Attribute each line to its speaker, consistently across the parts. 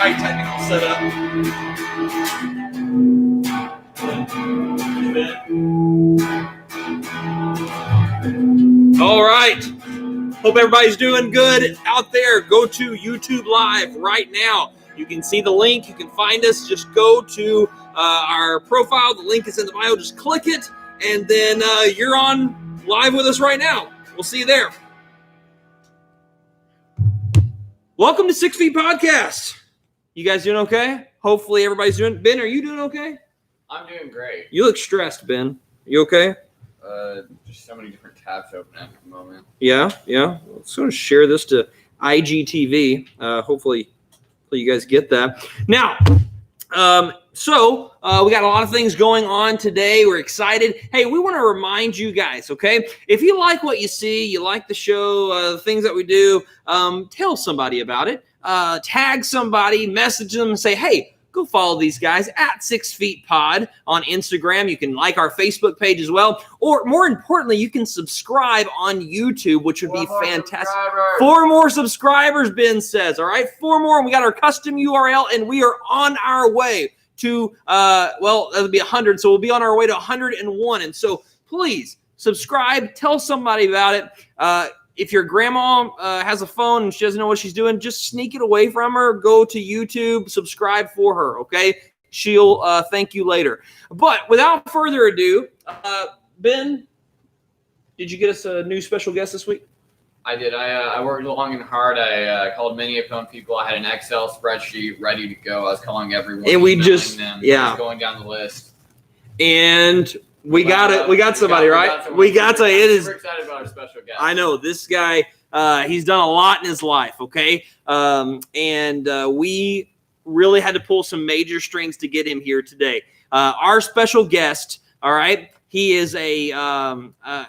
Speaker 1: right technical setup. All right. Hope everybody's doing good out there. Go to YouTube Live right now. You can see the link. You can find us. Just go to our profile. The link is in the bio. Just click it, and then you're on live with us right now. We'll see you there. Welcome to 6 Feet Podcast. You guys doing okay? Hopefully everybody's doing. Ben, are you doing okay?
Speaker 2: I'm doing great.
Speaker 1: You look stressed, Ben. You okay?
Speaker 2: Just so many different tabs open at the moment.
Speaker 1: Yeah. Let's sort of share this to IGTV. Hopefully you guys get that. Now, so we got a lot of things going on today. We're excited. Hey, we want to remind you guys, okay? If you like what you see, you like the show, the things that we do, tell somebody about it. Tag somebody, message them, and say, hey, go follow these guys at 6 Feet Pod on Instagram. You can like our Facebook page as well. Or more importantly, you can subscribe on YouTube, which would be fantastic. 4 more subscribers, Ben says. All right, 4 more. And we got our custom URL, and we are on our way to, that'll be 100. So we'll be on our way to 101. And so please subscribe. Tell somebody about it. If your grandma has a phone and she doesn't know what she's doing, just sneak it away from her. Go to YouTube, subscribe for her, okay? She'll thank you later. But without further ado, Ben, did you get us a new special guest this week?
Speaker 2: I did. I worked long and hard. I called many phone people. I had an Excel spreadsheet ready to go. I was calling everyone.
Speaker 1: And we just,
Speaker 2: them.
Speaker 1: yeah.
Speaker 2: I was going down the list.
Speaker 1: And we got somebody, right? We got to. It is.
Speaker 2: We're excited about our special guest.
Speaker 1: I know this guy. He's done a lot in his life. Okay, and we really had to pull some major strings to get him here today. Our special guest. All right, he is a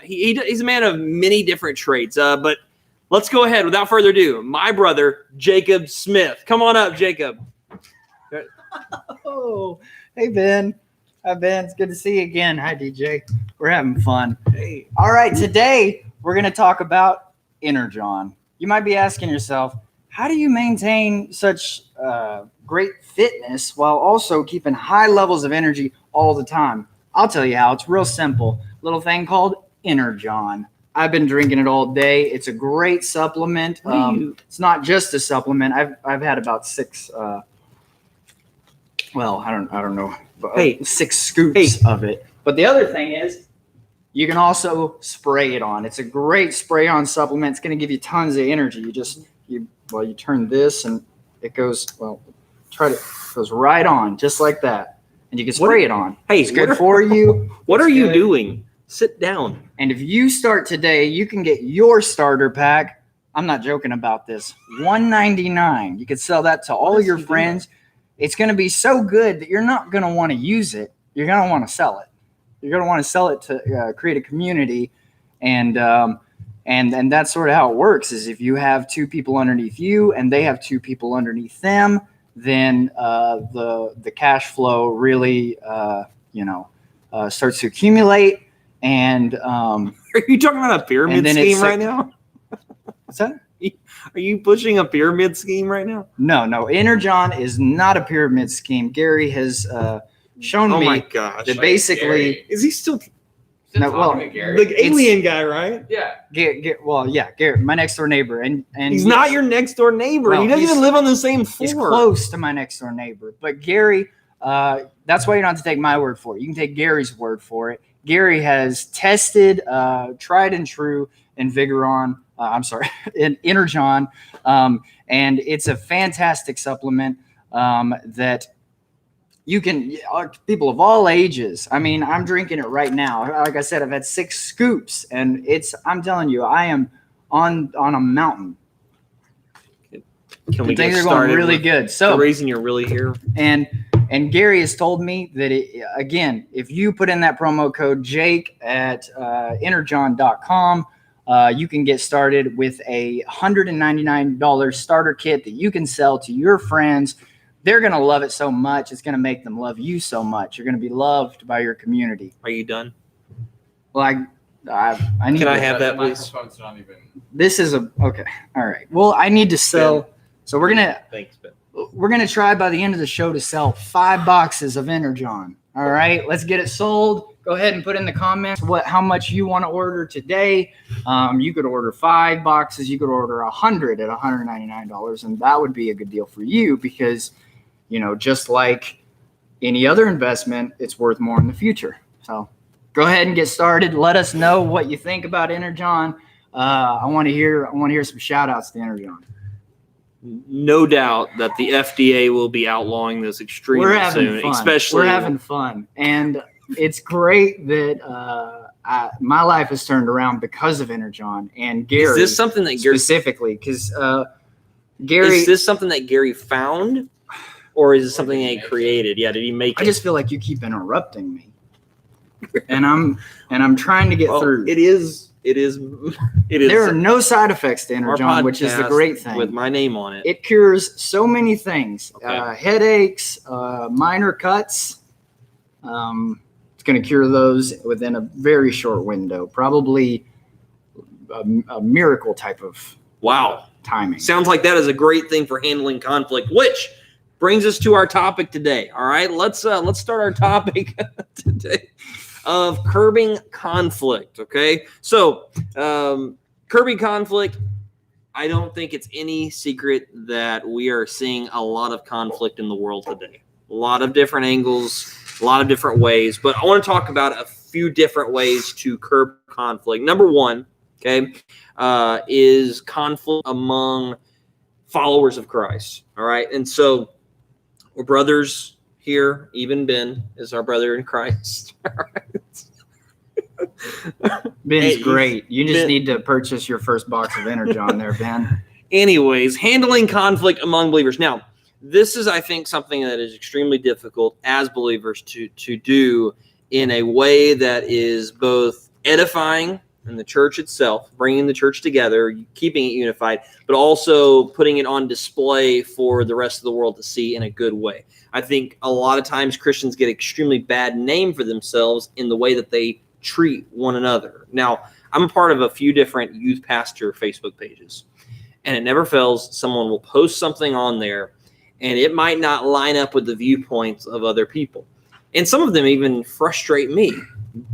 Speaker 1: he's a man of many different trades. But let's go ahead without further ado. My brother Jacob Smith. Come on up, Jacob.
Speaker 3: Oh, hey Ben. Hi, Ben. It's good to see you again. Hi, DJ. We're having fun.
Speaker 1: Hey.
Speaker 3: All right, today we're going to talk about Energon. You might be asking yourself, how do you maintain such great fitness while also keeping high levels of energy all the time? I'll tell you how. It's real simple. Little thing called Energon. I've been drinking it all day. It's a great supplement. It's not just a supplement. I've had about 6. I don't know. 6 scoops of it. But the other thing is, you can also spray it on. It's a great spray-on supplement. It's going to give you tons of energy. You turn this and it goes goes right on just like that, and you can spray it on.
Speaker 1: Hey,
Speaker 3: it's good for you.
Speaker 1: What are you doing? Sit down.
Speaker 3: And if you start today, you can get your starter pack. I'm not joking about this. $199. You can sell that to all your friends. It's going to be so good that you're not going to want to use it. You're going to want to sell it. You're going to want to sell it to create a community. And that's sort of how it works is if you have 2 people underneath you and they have 2 people underneath them, then the cash flow really, starts to accumulate. And
Speaker 1: are you talking about a pyramid scheme right now?
Speaker 3: What's that?
Speaker 1: Are you pushing a pyramid scheme right now?
Speaker 3: No. Energon is not a pyramid scheme. Gary has shown me
Speaker 1: my gosh.
Speaker 3: that basically
Speaker 2: Gary.
Speaker 1: Is he still
Speaker 2: Gary.
Speaker 1: the alien guy, right?
Speaker 2: Yeah.
Speaker 3: Gary, my next door neighbor, and
Speaker 1: he's not your next door neighbor.
Speaker 3: Well,
Speaker 1: he doesn't even live on the same floor.
Speaker 3: He's close to my next door neighbor, but Gary. That's why you don't have to take my word for it. You can take Gary's word for it. Gary has tested, tried and true Energon, and it's a fantastic supplement that you can, people of all ages. I mean, I'm drinking it right now. Like I said, I've had 6 scoops, and I'm telling you, I am on a mountain.
Speaker 1: Can we
Speaker 3: things
Speaker 1: get
Speaker 3: are
Speaker 1: started
Speaker 3: going really good. So
Speaker 1: the reason you're really here,
Speaker 3: and Gary has told me that again, if you put in that promo code Jake at energon.com, you can get started with a $199 starter kit that you can sell to your friends. They're going to love it so much. It's going to make them love you so much. You're going to be loved by your community.
Speaker 1: Are you done?
Speaker 3: Well, I need
Speaker 1: Can I
Speaker 3: to,
Speaker 1: have that, please?
Speaker 3: This is okay. All right. Well, I need to sell.
Speaker 1: Ben.
Speaker 3: So we're going to,
Speaker 1: Thanks, Ben.
Speaker 3: we're going to try by the end of the show to sell 5 boxes of Energon. All right, let's get it sold. Go ahead and put in the comments how much you want to order today. You could order 5 boxes. You could order 100 at $199, and that would be a good deal for you because, just like any other investment, it's worth more in the future. So go ahead and get started. Let us know what you think about Energon. I want to hear some shout outs to Energon.
Speaker 1: No doubt that the FDA will be outlawing this extremely soon.
Speaker 3: Fun.
Speaker 1: Especially,
Speaker 3: we're having fun, and it's great that my life has turned around because of Energon and Gary.
Speaker 1: Is this something that Gary
Speaker 3: specifically? Because Gary,
Speaker 1: is this something that Gary found, or is it something that he created? Yeah, did he make it?
Speaker 3: I just feel like you keep interrupting me, and I'm trying to get through.
Speaker 1: It is.
Speaker 3: There are no side effects to Energon, which is the great thing.
Speaker 1: With my name on it.
Speaker 3: It cures so many things.
Speaker 1: Okay.
Speaker 3: Headaches, minor cuts. It's going to cure those within a very short window. Probably a miracle type of timing.
Speaker 1: Sounds like that is a great thing for handling conflict, which brings us to our topic today. All right, let's start our topic today of curbing conflict. Okay, so curbing conflict. I don't think it's any secret that we are seeing a lot of conflict in the world today. A lot of different angles, a lot of different ways, but I want to talk about a few different ways to curb conflict. Number one, okay, is conflict among followers of Christ. All right, and so we're brothers here. Even Ben is our brother in Christ.
Speaker 3: Ben's great. You just need to purchase your first box of Energon there, Ben.
Speaker 1: Anyways, handling conflict among believers. Now, this is, I think, something that is extremely difficult as believers to do in a way that is both edifying in the church itself, bringing the church together, keeping it unified, but also putting it on display for the rest of the world to see in a good way. I think a lot of times Christians get extremely bad name for themselves in the way that they treat one another. Now, I'm a part of a few different youth pastor Facebook pages, and it never fails. Someone will post something on there, and it might not line up with the viewpoints of other people. And some of them even frustrate me,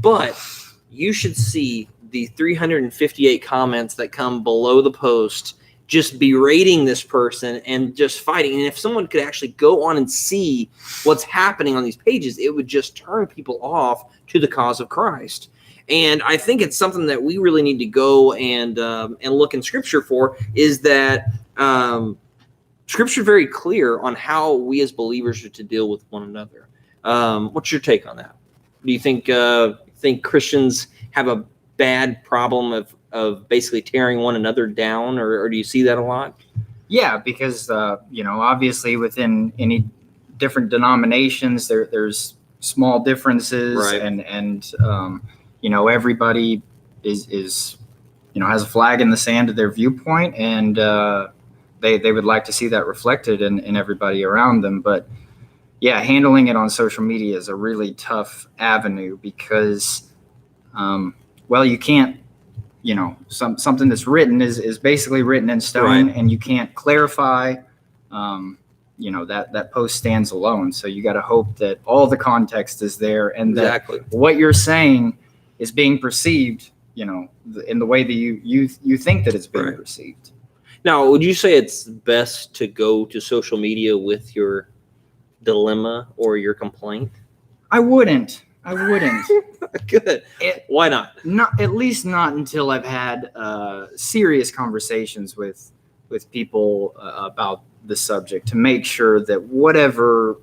Speaker 1: but you should see the 358 comments that come below the post just berating this person and just fighting. And if someone could actually go on and see what's happening on these pages, it would just turn people off to the cause of Christ. And I think it's something that we really need to go and look in Scripture for, is that Scripture is very clear on how we as believers are to deal with one another. What's your take on that? Do you think Christians have a bad problem of basically tearing one another down, or do you see that a lot?
Speaker 3: Yeah, because obviously within any different denominations, there's small differences,
Speaker 1: right.
Speaker 3: and everybody is has a flag in the sand of their viewpoint, and they would like to see that reflected in everybody around them. But yeah, handling it on social media is a really tough avenue because you can't, something that's written is basically written in stone,
Speaker 1: right.
Speaker 3: And you can't clarify, that post stands alone. So you got to hope that all the context is there, and
Speaker 1: exactly.
Speaker 3: that what you're saying is being perceived, in the way that you think that it's being
Speaker 1: right.
Speaker 3: perceived.
Speaker 1: Now, would you say it's best to go to social media with your dilemma or your complaint?
Speaker 3: I wouldn't.
Speaker 1: Good. Why not?
Speaker 3: At least not until I've had serious conversations with people about the subject, to make sure that whatever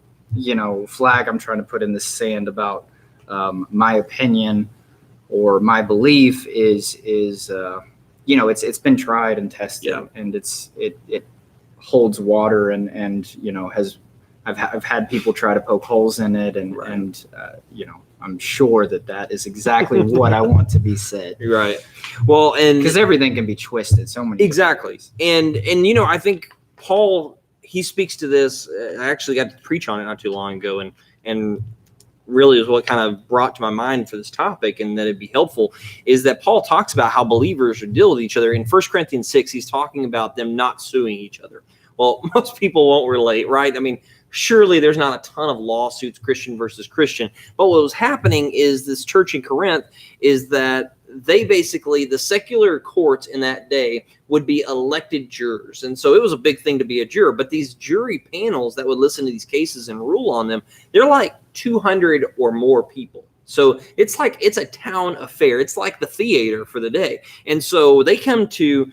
Speaker 3: flag I'm trying to put in the sand about my opinion or my belief is it's been tried and tested,
Speaker 1: yeah.
Speaker 3: and it holds water, and I've had people try to poke holes in it, and
Speaker 1: right.
Speaker 3: and I'm sure that is exactly what I want to be said.
Speaker 1: Right. Well, and
Speaker 3: because everything can be twisted so many
Speaker 1: exactly. And I think Paul, he speaks to this. I actually got to preach on it not too long ago, and really is what kind of brought to my mind for this topic, and that it'd be helpful, is that Paul talks about how believers deal with each other. In 1 Corinthians 6, he's talking about them not suing each other. Well, most people won't relate, right? I mean, surely there's not a ton of lawsuits, Christian versus Christian. But what was happening is this church in Corinth is that they basically, the secular courts in that day would be elected jurors. And so it was a big thing to be a juror. But these jury panels that would listen to these cases and rule on them, they're like 200 or more people. So it's a town affair. It's like the theater for the day. And so they come to,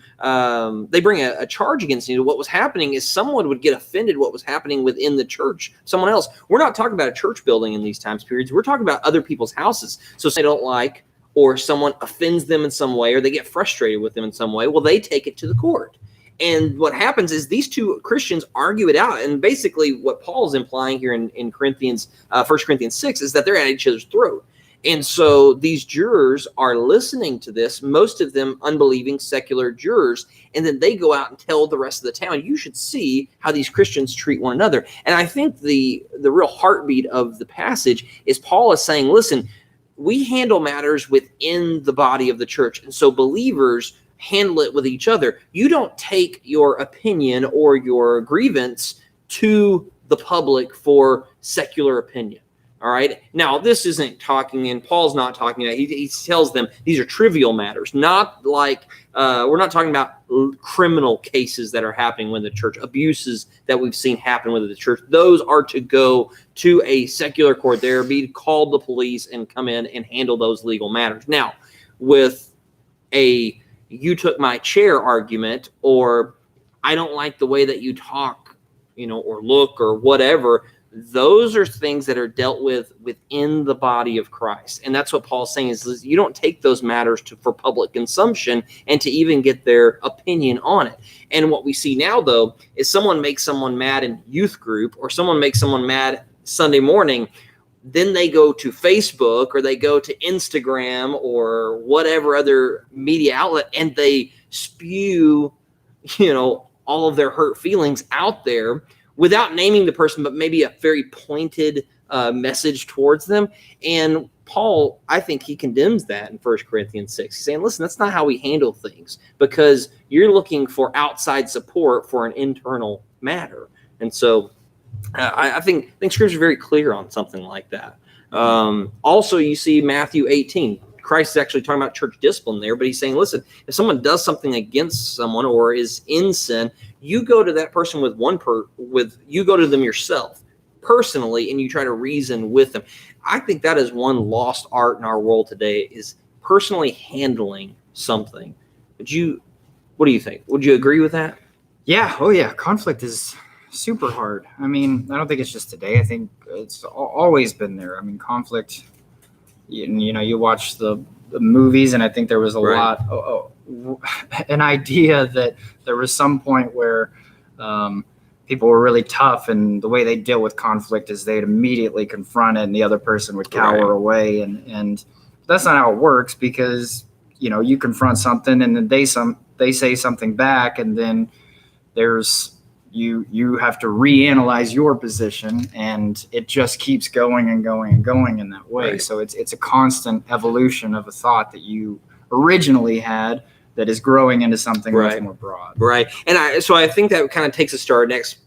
Speaker 1: they bring a charge against you. What was happening is someone would get offended what was happening within the church, someone else. We're not talking about a church building in these times periods. We're talking about other people's houses. So they don't like, or someone offends them in some way, or they get frustrated with them in some way, well, they take it to the court. And what happens is these two Christians argue it out. And basically what Paul's implying here in Corinthians, 1 Corinthians 6, is that they're at each other's throat. And so these jurors are listening to this, most of them unbelieving secular jurors, and then they go out and tell the rest of the town, you should see how these Christians treat one another. And I think the real heartbeat of the passage is Paul is saying, listen, we handle matters within the body of the church. And so believers handle it with each other. You don't take your opinion or your grievance to the public for secular opinion. All right. Now, this isn't talking, and Paul's not talking about, he tells them these are trivial matters, not like, we're not talking about criminal cases that are happening within the church, abuses that we've seen happen within the church. Those are to go to a secular court there, be called the police and come in and handle those legal matters. Now, with a you took my chair argument, or I don't like the way that you talk, or look or whatever, those are things that are dealt with within the body of Christ. And that's what Paul's saying is you don't take those matters for public consumption and to even get their opinion on it. And what we see now, though, is someone makes someone mad in youth group, or someone makes someone mad Sunday morning. Then they go to Facebook or they go to Instagram or whatever other media outlet, and they spew, all of their hurt feelings out there without naming the person, but maybe a very pointed message towards them. And Paul, I think he condemns that in 1 Corinthians 6. He's saying, listen, that's not how we handle things, because you're looking for outside support for an internal matter. And so I think Scripture is very clear on something like that. Also, you see Matthew 18. Christ is actually talking about church discipline there, but he's saying, listen, if someone does something against someone or is in sin, you go to that person you go to them yourself personally, and you try to reason with them. I think that is one lost art in our world today, is personally handling something. What do you think? Would you agree with that?
Speaker 3: Yeah. Oh yeah. Conflict is super hard. I mean, I don't think it's just today. I think it's always been there. I mean, conflict, you watch the movies, and I think there was a lot, an idea that there was some point where people were really tough, and the way they deal with conflict is they'd immediately confront it and the other person would cower away. And that's not how it works, because, you confront something and then they say something back, and then there's, you have to reanalyze your position, and it just keeps going and going and going in that way. Right. So it's a constant evolution of a thought that you originally had that is growing into something much more broad.
Speaker 1: Right. And I think that kind of takes us to our next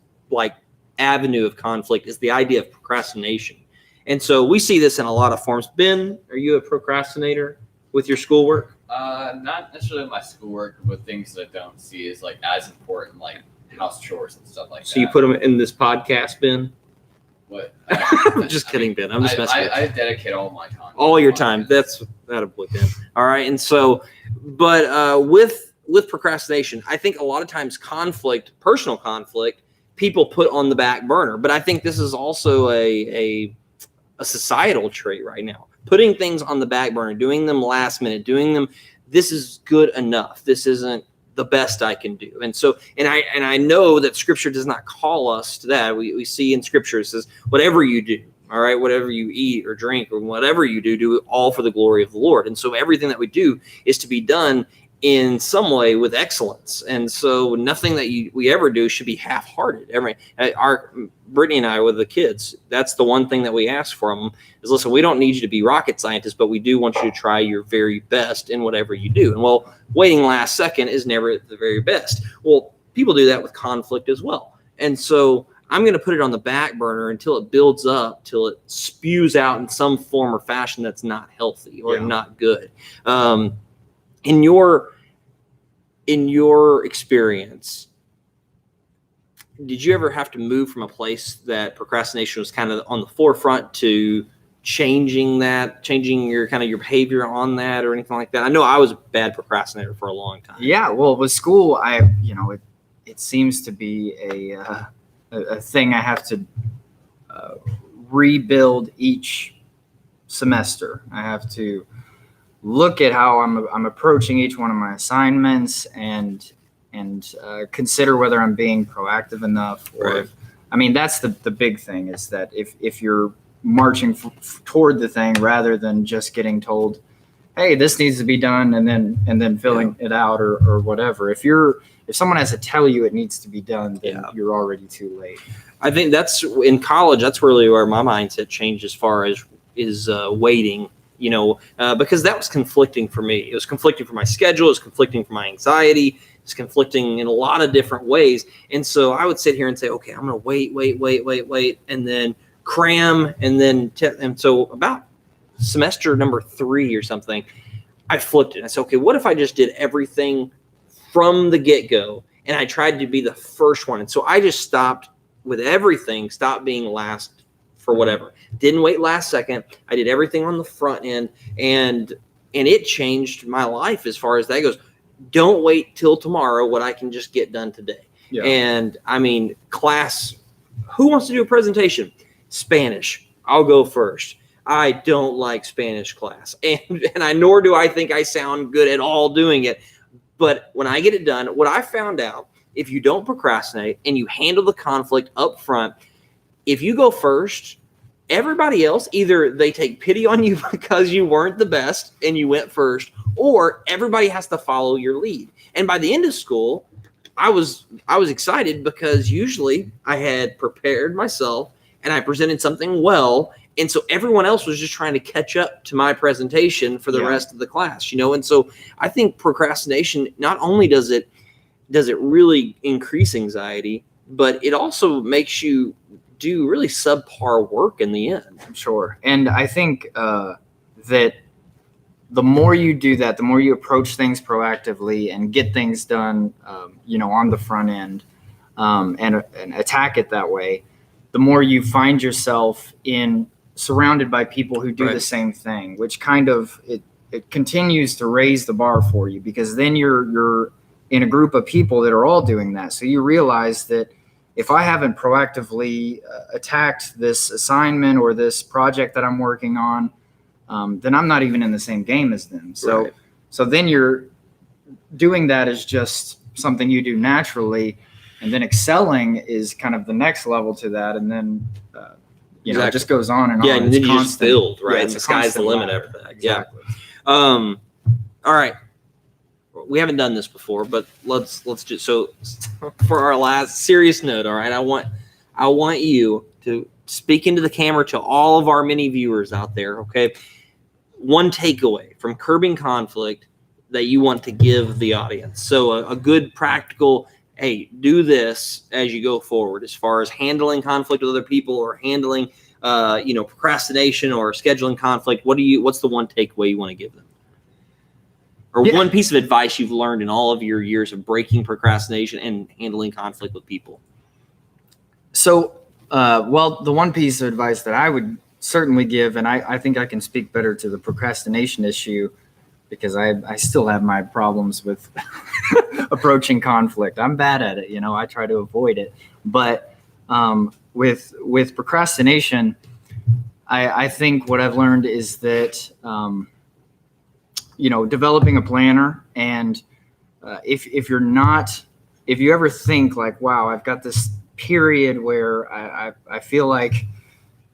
Speaker 1: avenue of conflict, is the idea of procrastination. And so we see this in a lot of forms. Ben, are you a procrastinator with your schoolwork?
Speaker 2: Not necessarily my schoolwork, but things that I don't see as as important, like house chores and stuff like that.
Speaker 1: So you put them in this podcast, Ben?
Speaker 2: What?
Speaker 1: I'm just kidding, Ben. I'm just messing with you.
Speaker 2: I dedicate all my time.
Speaker 1: All your time. That's a boy, Ben. All right. And so, but with procrastination, I think a lot of times personal conflict, people put on the back burner. But I think this is also a societal trait right now. Putting things on the back burner, doing them last minute, this is good enough. This isn't the best I can do. And so, and I know that Scripture does not call us to that. We see in Scripture, it says, whatever you do, all right, whatever you eat or drink or whatever you do it all for the glory of the Lord. And so everything that we do is to be done in some way with excellence. And so nothing that we ever do should be half-hearted. Brittany and I with the kids, that's the one thing that we ask from them is, listen, we don't need you to be rocket scientists, but we do want you to try your very best in whatever you do. And waiting last second is never the very best. Well, people do that with conflict as well. And so I'm going to put it on the back burner until it builds up, till it spews out in some form or fashion that's not healthy or not good. In your experience, did you ever have to move from a place that procrastination was kind of on the forefront to changing your kind of your behavior on that or anything like that? I know I was a bad procrastinator for a long time.
Speaker 3: Yeah, well, with school, it seems to be a thing I have to rebuild each semester. I have to look at how I'm approaching each one of my assignments and consider whether I'm being proactive enough. Or that's the big thing, is that if you're marching toward the thing rather than just getting told, hey, this needs to be done, and then filling it out or whatever. If someone has to tell you it needs to be done, then you're already too late.
Speaker 1: I think that's in college. That's really where my mindset changed as far as is waiting. Because that was conflicting for me. It was conflicting for my schedule. It was conflicting for my anxiety. It's conflicting in a lot of different ways. And so I would sit here and say, okay, I'm going to wait, and then cram, and so about semester number 3 or something, I flipped it. I said, okay, what if I just did everything from the get-go, and I tried to be the first one? And so I just stopped with everything, stopped being last for whatever. Didn't wait last second. I did everything on the front end, and it changed my life as far as that goes. Don't wait till tomorrow what I can just get done today. Yeah. And class, who wants to do a presentation? Spanish. I'll go first. I don't like Spanish class, and nor do I think I sound good at all doing it. But when I get it done, what I found out, if you don't procrastinate and you handle the conflict up front, if you go first, everybody else, either they take pity on you because you weren't the best and you went first, or everybody has to follow your lead. And by the end of school, I was excited because usually I had prepared myself and I presented something well. And so everyone else was just trying to catch up to my presentation for the rest of the class, And so I think procrastination, not only does it really increase anxiety, but it also makes you do really subpar work in the end.
Speaker 3: Sure. And I think that the more you do that, the more you approach things proactively and get things done, on the front end, and attack it that way, the more you find yourself surrounded by people who do the same thing, which kind of it continues to raise the bar for you, because then you're in a group of people that are all doing that. So you realize that if I haven't proactively attacked this assignment or this project that I'm working on, then I'm not even in the same game as them. So then you're doing that as just something you do naturally, and then excelling is kind of the next level to that. And then, it just goes on and on.
Speaker 1: Yeah, and then you just build, right? And the sky's the limit after that. Exactly. Yeah. All right. We haven't done this before, but let's just, so for our last serious note, all right, I want you to speak into the camera to all of our many viewers out there, okay? One takeaway from Curbing Conflict that you want to give the audience. So a good practical, hey, do this as you go forward as far as handling conflict with other people, or handling procrastination or scheduling conflict. What's the one takeaway you want to give them? Or one piece of advice you've learned in all of your years of breaking procrastination and handling conflict with people?
Speaker 3: So, the one piece of advice that I would certainly give, and I think I can speak better to the procrastination issue, because I still have my problems with approaching conflict. I'm bad at it. I try to avoid it. But with procrastination, I think what I've learned is that developing a planner, and if you ever think like, wow, I've got this period where I feel like,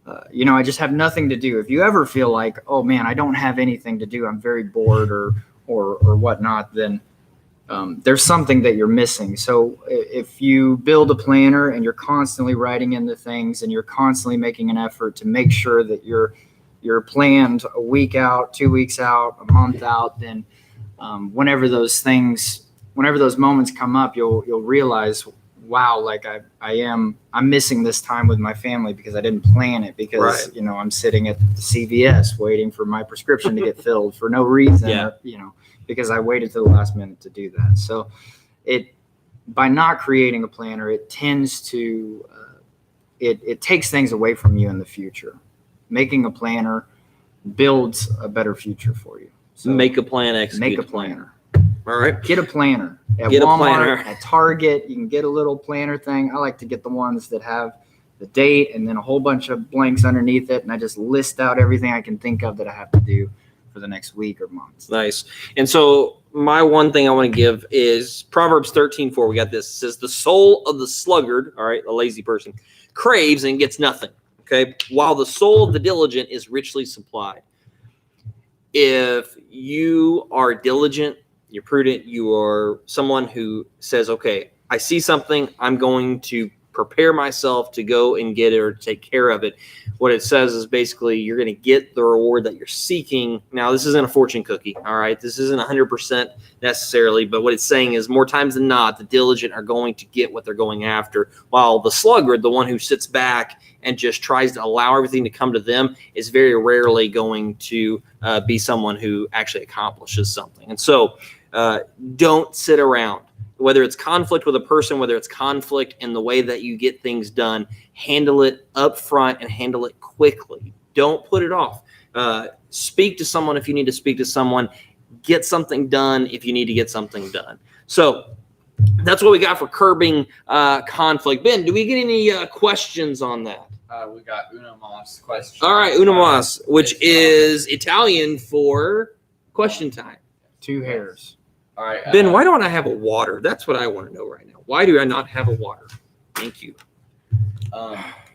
Speaker 3: I just have nothing to do. If you ever feel like, oh man, I don't have anything to do, I'm very bored or whatnot, then there's something that you're missing. So if you build a planner and you're constantly writing in the things, and you're constantly making an effort to make sure that you're planned a week out, 2 weeks out, a month out, then whenever those things whenever those moments come up, you'll realize, wow, like I'm missing this time with my family because I didn't plan it, because
Speaker 1: Right.
Speaker 3: you know, I'm sitting at the CVS waiting for my prescription to get filled for no reason,
Speaker 1: Yeah.
Speaker 3: or, you know, because I waited to the last minute to do that. So by not creating a planner, it tends to it takes things away from you in the future. Making a planner builds a better future for you. So
Speaker 1: Make a plan, execute
Speaker 3: make a
Speaker 1: the plan.
Speaker 3: planner.
Speaker 1: All right.
Speaker 3: Get a planner at
Speaker 1: Get a
Speaker 3: Walmart,
Speaker 1: planner.
Speaker 3: at Target. You can get a little planner thing. I like to get the ones that have the date and then a whole bunch of blanks underneath it, and I just list out everything I can think of that I have to do for the next week or month.
Speaker 1: Nice. And so my one thing I want to give is Proverbs 13:4. We got this. It says, the soul of the sluggard, all right, a lazy person, craves and gets nothing. Okay. While the soul of the diligent is richly supplied. If you are diligent, you're prudent, you are someone who says, okay, I see something, I'm going to prepare myself to go and get it or take care of it. What it says is basically you're going to get the reward that you're seeking. Now, this isn't a fortune cookie, all right? This isn't 100% necessarily, but what it's saying is more times than not, the diligent are going to get what they're going after, while the sluggard, the one who sits back and just tries to allow everything to come to them, is very rarely going to be someone who actually accomplishes something. And so don't sit around. Whether it's conflict with a person, whether it's conflict in the way that you get things done, handle it up front and handle it quickly. Don't put it off. Speak to someone if you need to speak to someone. Get something done if you need to get something done. So that's what we got for curbing conflict. Ben, do we get any questions on that?
Speaker 2: We got Una Moss question.
Speaker 1: All right, Una Moss, which is Italian for question time.
Speaker 3: 2 hairs.
Speaker 2: All right,
Speaker 1: Ben, why don't I have a water? That's what I want to know right now. Why do I not have a water? Thank you.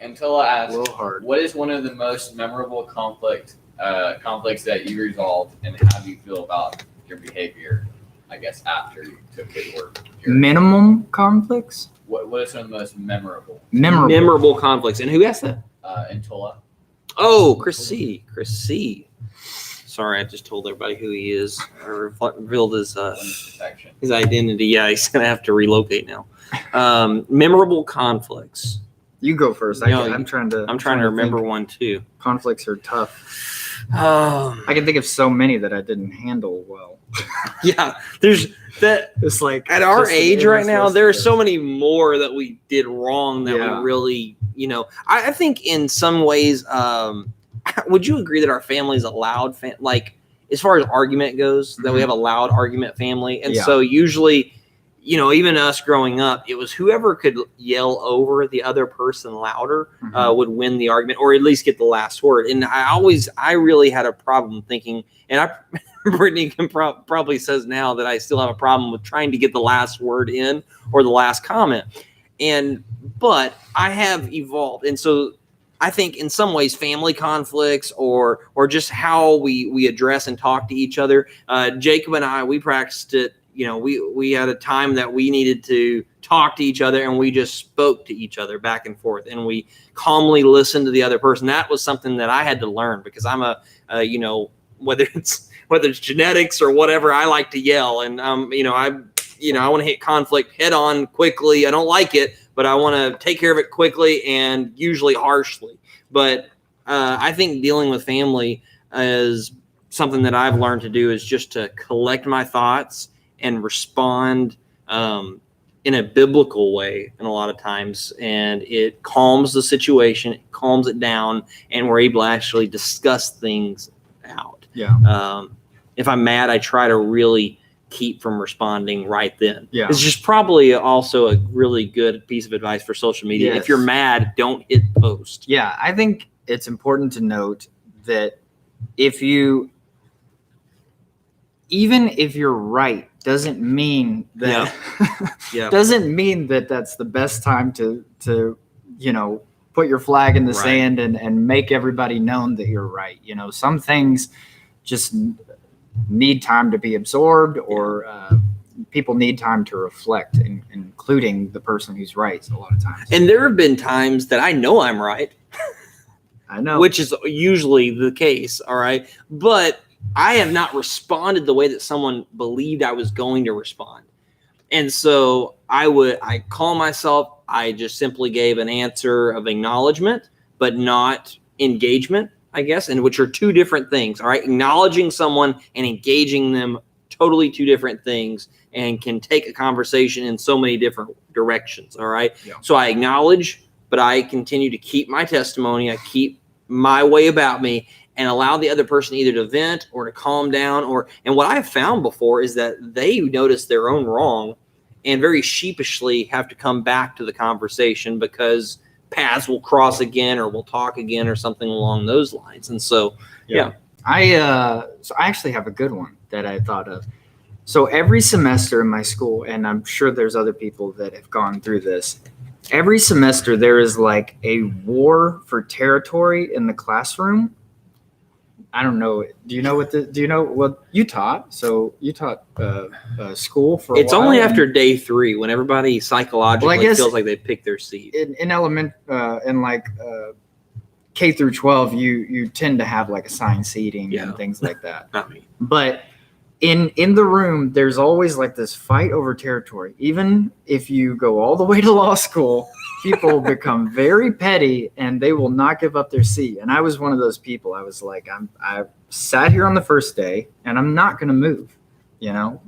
Speaker 2: Until I
Speaker 3: A
Speaker 2: ask,
Speaker 3: little hard.
Speaker 2: what is one of the most memorable conflicts that you resolved, and how do you feel about your behavior? I guess after you took it to work.
Speaker 3: Minimum conflicts?
Speaker 2: What is one of the most memorable?
Speaker 3: Memorable.
Speaker 1: Conflicts. And who asked that?
Speaker 2: Intola.
Speaker 1: Oh, Chris C. Chris C. Sorry, I just told everybody who he is. I revealed his
Speaker 2: Women's protection.
Speaker 1: his identity. Yeah, he's gonna have to relocate now. Memorable conflicts.
Speaker 3: You go first.
Speaker 1: No,
Speaker 3: I'm trying to
Speaker 1: remember
Speaker 3: think.
Speaker 1: one too.
Speaker 3: Conflicts are tough.
Speaker 1: I
Speaker 3: I can think of so many that I didn't handle well.
Speaker 1: yeah, there's that.
Speaker 3: It's like
Speaker 1: At our
Speaker 3: just an
Speaker 1: age right
Speaker 3: endless
Speaker 1: now,
Speaker 3: list
Speaker 1: there are
Speaker 3: of
Speaker 1: so many more that we did wrong that
Speaker 3: Yeah.
Speaker 1: we really, I think in some ways, would you agree that our family's a loud, like as far as argument goes, that we have a loud argument family? And
Speaker 3: Yeah.
Speaker 1: so usually, even us growing up, it was whoever could yell over the other person louder would win the argument, or at least get the last word. And I really had a problem thinking, and Brittany can probably says now that I still have a problem with trying to get the last word in or the last comment. But I have evolved. And so I think in some ways family conflicts or just how we address and talk to each other. Jacob and I, we practiced it. We had a time that we needed to talk to each other, and we just spoke to each other back and forth, and we calmly listened to the other person. That was something that I had to learn, because I'm whether it's genetics or whatever, I like to yell, and I want to hit conflict head on quickly. I don't like it, but I want to take care of it quickly and usually harshly. But I think dealing with family is something that I've learned to do, is just to collect my thoughts and respond in a biblical way in a lot of times. And it calms the situation, it calms it down, and we're able to actually discuss things out.
Speaker 3: Yeah.
Speaker 1: If I'm mad, I try to really keep from responding right then.
Speaker 3: Yeah.
Speaker 1: It's just probably also a really good piece of advice for social media.
Speaker 3: Yes.
Speaker 1: If you're mad, don't hit post.
Speaker 3: Yeah. I think it's important to note that even if you're right, doesn't mean that
Speaker 1: Yeah.
Speaker 3: doesn't mean that that's the best time to put your flag in the
Speaker 1: Right.
Speaker 3: sand and make everybody known that you're right. Some things just need time to be absorbed, or people need time to reflect, including the person who's right a lot of times.
Speaker 1: And there have been times that I know I'm right,
Speaker 3: I know.
Speaker 1: which is usually the case. All right. But I have not responded the way that someone believed I was going to respond. And so I call myself, I just simply gave an answer of acknowledgement, but not engagement, I guess, and which are two different things. All right. Acknowledging someone and engaging them, totally two different things, and can take a conversation in so many different directions. All right.
Speaker 3: Yeah.
Speaker 1: So I acknowledge, but I continue to keep my testimony. I keep my way about me and allow the other person either to vent or to calm down. And what I've found before is that they notice their own wrong and very sheepishly have to come back to the conversation because paths will cross again or we'll talk again or something along those lines. And so, yeah.
Speaker 3: I actually have a good one that I thought of. So every semester in my school, and I'm sure there's other people that have gone through this, every semester there is like a war for territory in the classroom. I don't know. Do you know what you taught? So you taught school for a
Speaker 1: It's
Speaker 3: while,
Speaker 1: only
Speaker 3: and
Speaker 1: after day 3 when everybody psychologically
Speaker 3: Well, I guess-
Speaker 1: feels like they picked their seat.
Speaker 3: in like K through 12, you tend to have like assigned seating
Speaker 1: Yeah.
Speaker 3: and things like that.
Speaker 1: Not me.
Speaker 3: But in the room, there's always like this fight over territory. Even if you go all the way to law school, people become very petty and they will not give up their seat. And I was one of those people. I was like, I sat here on the first day and I'm not going to move,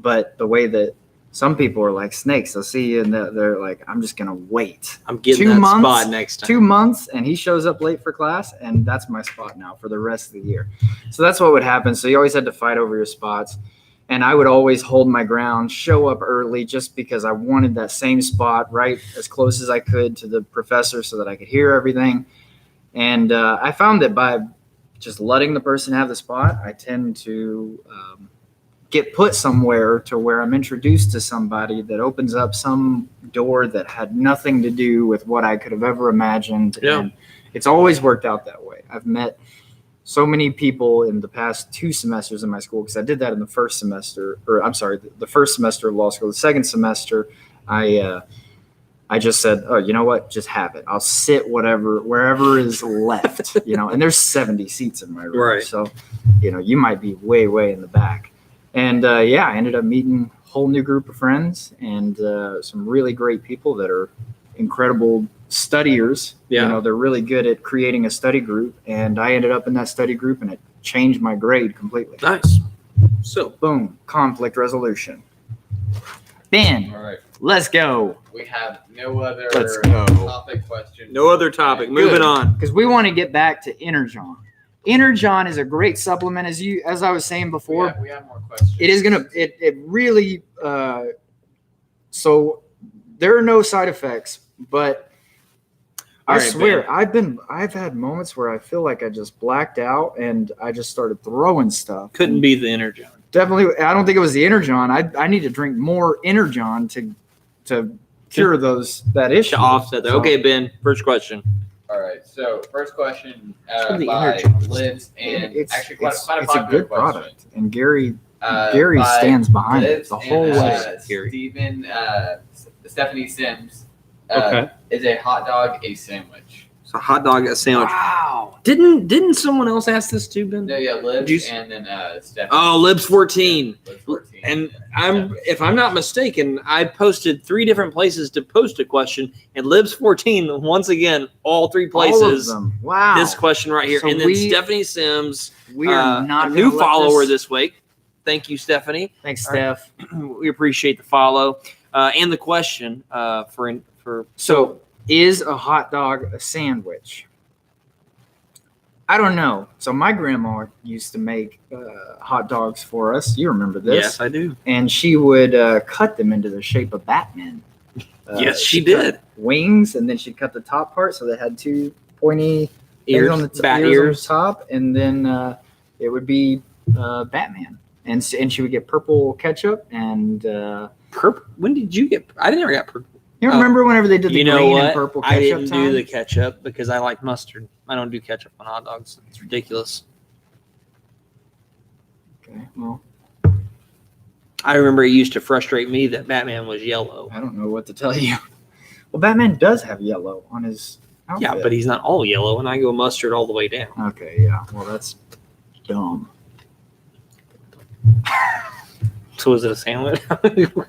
Speaker 3: but the way that some people are like snakes, they'll see you and they're like, I'm just going to wait.
Speaker 1: I'm getting
Speaker 3: 2
Speaker 1: that
Speaker 3: months,
Speaker 1: spot next time.
Speaker 3: 2 months and he shows up late for class and that's my spot now for the rest of the year. So that's what would happen. So you always had to fight over your spots. And I would always hold my ground, show up early just because I wanted that same spot right as close as I could to the professor so that I could hear everything. And I found that by just letting the person have the spot, I tend to get put somewhere to where I'm introduced to somebody that opens up some door that had nothing to do with what I could have ever imagined.
Speaker 1: Yeah.
Speaker 3: And it's always worked out that way. I've met so many people in the past 2 semesters in my school, because I did that in the first semester, the first semester of law school. The second semester, I just said, oh, you know what? Just have it. I'll sit wherever is left, and there's 70 seats in my room.
Speaker 1: Right.
Speaker 3: So, you might be way, way in the back. And I ended up meeting a whole new group of friends and some really great people that are incredible studiers.
Speaker 1: Yeah.
Speaker 3: They're really good at creating a study group, and I ended up in that study group and it changed my grade completely.
Speaker 1: Nice. So,
Speaker 3: Boom, conflict resolution. Ben,
Speaker 2: All right.
Speaker 3: let's go.
Speaker 2: We have no other
Speaker 3: Let's go.
Speaker 2: topic questions.
Speaker 1: no other topic. Moving
Speaker 3: Good.
Speaker 1: on.
Speaker 3: Because we want to get back to Energon. Energon is a great supplement, as I was saying before.
Speaker 2: We have more questions.
Speaker 3: It is it really so there are no side effects, but
Speaker 1: All
Speaker 3: I
Speaker 1: right,
Speaker 3: swear I've had moments where I feel like I just blacked out and I just started throwing stuff.
Speaker 1: Couldn't be the Energon.
Speaker 3: Definitely, I don't think it was the Energon. I need to drink more Energon to cure that issue.
Speaker 1: To offset that.
Speaker 3: So-
Speaker 1: Okay, Ben, first question.
Speaker 2: All right. So first question
Speaker 1: From the
Speaker 2: by
Speaker 1: energy.
Speaker 2: Liz, and
Speaker 3: It's
Speaker 2: actually quite a
Speaker 3: a
Speaker 2: popular
Speaker 3: good
Speaker 2: question.
Speaker 3: product, and Gary
Speaker 2: By
Speaker 3: stands behind it
Speaker 2: Liz
Speaker 3: the whole
Speaker 2: and,
Speaker 3: way.
Speaker 1: Gary.
Speaker 2: Stephanie Sims.
Speaker 1: Okay.
Speaker 2: Is a hot dog a sandwich?
Speaker 1: So hot dog, a sandwich.
Speaker 3: Wow.
Speaker 1: Didn't someone else ask this too, Ben?
Speaker 2: No, yeah, Liz
Speaker 1: Juice?
Speaker 2: and then Stephanie.
Speaker 1: Oh, Libs 14.
Speaker 2: Yeah, Liz 14.
Speaker 1: And if I'm not mistaken, I posted 3 different places to post a question, and Libs 14 once again, all 3 places.
Speaker 3: All of them. Wow.
Speaker 1: This question right here,
Speaker 3: So
Speaker 1: and then
Speaker 3: we-
Speaker 1: Stephanie Sims,
Speaker 3: We are not
Speaker 1: a
Speaker 3: gonna
Speaker 1: new
Speaker 3: let
Speaker 1: follower this week. Thank you, Stephanie.
Speaker 3: Thanks,
Speaker 1: All right.
Speaker 3: Steph.
Speaker 1: We appreciate the follow and the question for.
Speaker 3: So, is a hot dog a sandwich? I don't know. So my grandma used to make hot dogs for us. You remember this?
Speaker 1: Yes, I do.
Speaker 3: And she would cut them into the shape of Batman.
Speaker 1: Yes, she
Speaker 3: she'd
Speaker 1: did.
Speaker 3: cut wings, and then she'd cut the top part so they had 2 pointy
Speaker 1: Ears,
Speaker 3: on the
Speaker 1: bat
Speaker 3: ears on
Speaker 1: ears.
Speaker 3: the top, and then it would be Batman. And she would get purple ketchup, and
Speaker 1: Purple. When did you get? I never got purple.
Speaker 3: you
Speaker 1: Oh.
Speaker 3: remember whenever they did the
Speaker 1: You know
Speaker 3: green and
Speaker 1: what?
Speaker 3: purple ketchup
Speaker 1: I didn't
Speaker 3: time?
Speaker 1: do the ketchup because I like mustard. I don't do ketchup on hot dogs. It's ridiculous.
Speaker 3: Okay, well,
Speaker 1: I remember it used to frustrate me that Batman was yellow.
Speaker 3: I don't know what to tell you. Well, Batman does have yellow on his outfit.
Speaker 1: Yeah, but he's not all yellow, and I go mustard all the way down.
Speaker 3: Okay, yeah. Well, that's dumb.
Speaker 1: So is it a sandwich?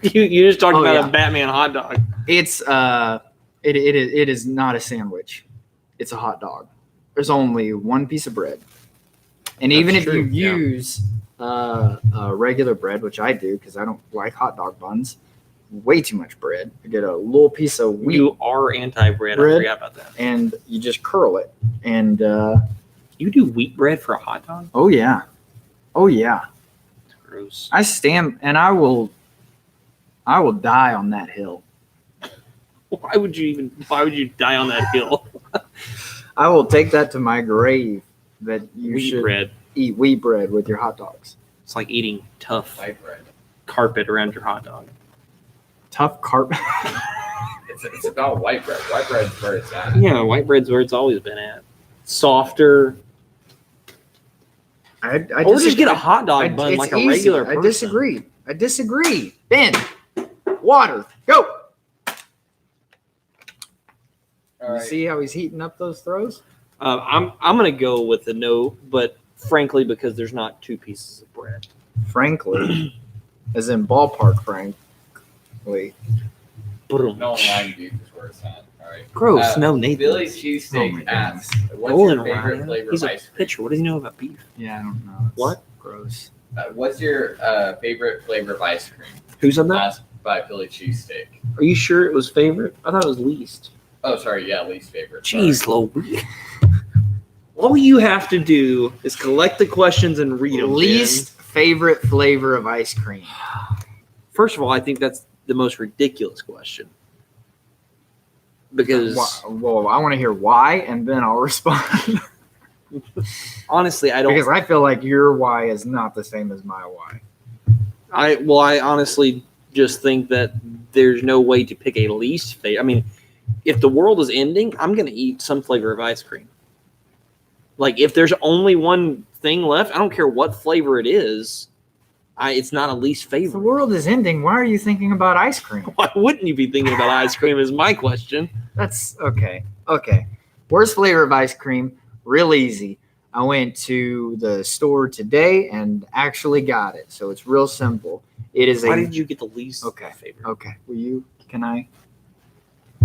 Speaker 1: you just talked
Speaker 3: Oh,
Speaker 1: about
Speaker 3: yeah.
Speaker 1: a Batman hot dog.
Speaker 3: It's it is not a sandwich. It's a hot dog. There's only one piece of bread, and even
Speaker 1: That's
Speaker 3: if you
Speaker 1: true, yeah.
Speaker 3: use regular bread, which I do because I don't like hot dog buns, way too much bread. You get a little piece of wheat,
Speaker 1: You are anti-bread. I
Speaker 3: Bread?
Speaker 1: forgot about that.
Speaker 3: and you just curl it. And
Speaker 1: You do wheat bread for a hot dog?
Speaker 3: oh yeah,
Speaker 1: Gross.
Speaker 3: I stand and I will die on that hill.
Speaker 1: Why would you die on that hill?
Speaker 3: I will take that to my grave. That you
Speaker 1: Wheat
Speaker 3: should
Speaker 1: bread.
Speaker 3: eat wheat bread with your hot dogs.
Speaker 1: It's like eating tough
Speaker 2: White bread.
Speaker 1: carpet around your hot dog.
Speaker 3: Tough carpet.
Speaker 2: It's about white bread. White bread's where it's at.
Speaker 1: Yeah, white bread's where it's always been at. Softer. Or just get a hot dog bun
Speaker 3: it's
Speaker 1: like a
Speaker 3: easy.
Speaker 1: regular person.
Speaker 3: I disagree. Ben, water, go.
Speaker 2: All
Speaker 3: You
Speaker 2: right.
Speaker 3: see how he's heating up those throws?
Speaker 1: I'm gonna go with a no, but frankly, because there's not two pieces of bread.
Speaker 3: Frankly, as in ballpark, frankly.
Speaker 1: Boom.
Speaker 2: No line beef is where it's at. All right.
Speaker 1: Gross. No, Nathan.
Speaker 2: Billy
Speaker 3: Oh
Speaker 2: cheesesteak
Speaker 3: my
Speaker 2: asks, what's
Speaker 1: Golden
Speaker 2: your favorite
Speaker 1: Ryan.
Speaker 2: flavor
Speaker 1: He's
Speaker 2: of
Speaker 1: a
Speaker 2: ice cream?
Speaker 1: pitcher. What does he know about beef?
Speaker 3: Yeah, I don't know. It's
Speaker 1: What?
Speaker 3: Gross.
Speaker 2: What's your favorite flavor of ice cream?
Speaker 1: Who said that?
Speaker 2: Asked by Philly cheesesteak.
Speaker 1: Are you sure it was favorite? I thought it was least.
Speaker 2: Oh, sorry. Yeah, least favorite. sorry.
Speaker 1: Jeez, Louise. All you have to do is collect the questions and read them.
Speaker 3: Least favorite flavor of ice cream.
Speaker 1: First of all, I think that's the most ridiculous question. Because
Speaker 3: Well, I want to hear why, and then I'll respond.
Speaker 1: honestly, I don't.
Speaker 3: Because I feel like your why is not the same as my why.
Speaker 1: I honestly just think that there's no way to pick a least favorite. I mean, if the world is ending, I'm going to eat some flavor of ice cream. Like if there's only one thing left, I don't care what flavor it is. It's not a least
Speaker 3: If the
Speaker 1: favorite.
Speaker 3: world is ending, why are you thinking about ice cream?
Speaker 1: Why wouldn't you be thinking about ice cream? Is my question.
Speaker 3: That's okay. Okay. Worst flavor of ice cream? Real easy. I went to the store today and actually got it. So it's real simple. It is
Speaker 1: Why
Speaker 3: a
Speaker 1: did you get the least
Speaker 3: Okay.
Speaker 1: favorite?
Speaker 3: okay. Will you? Can I?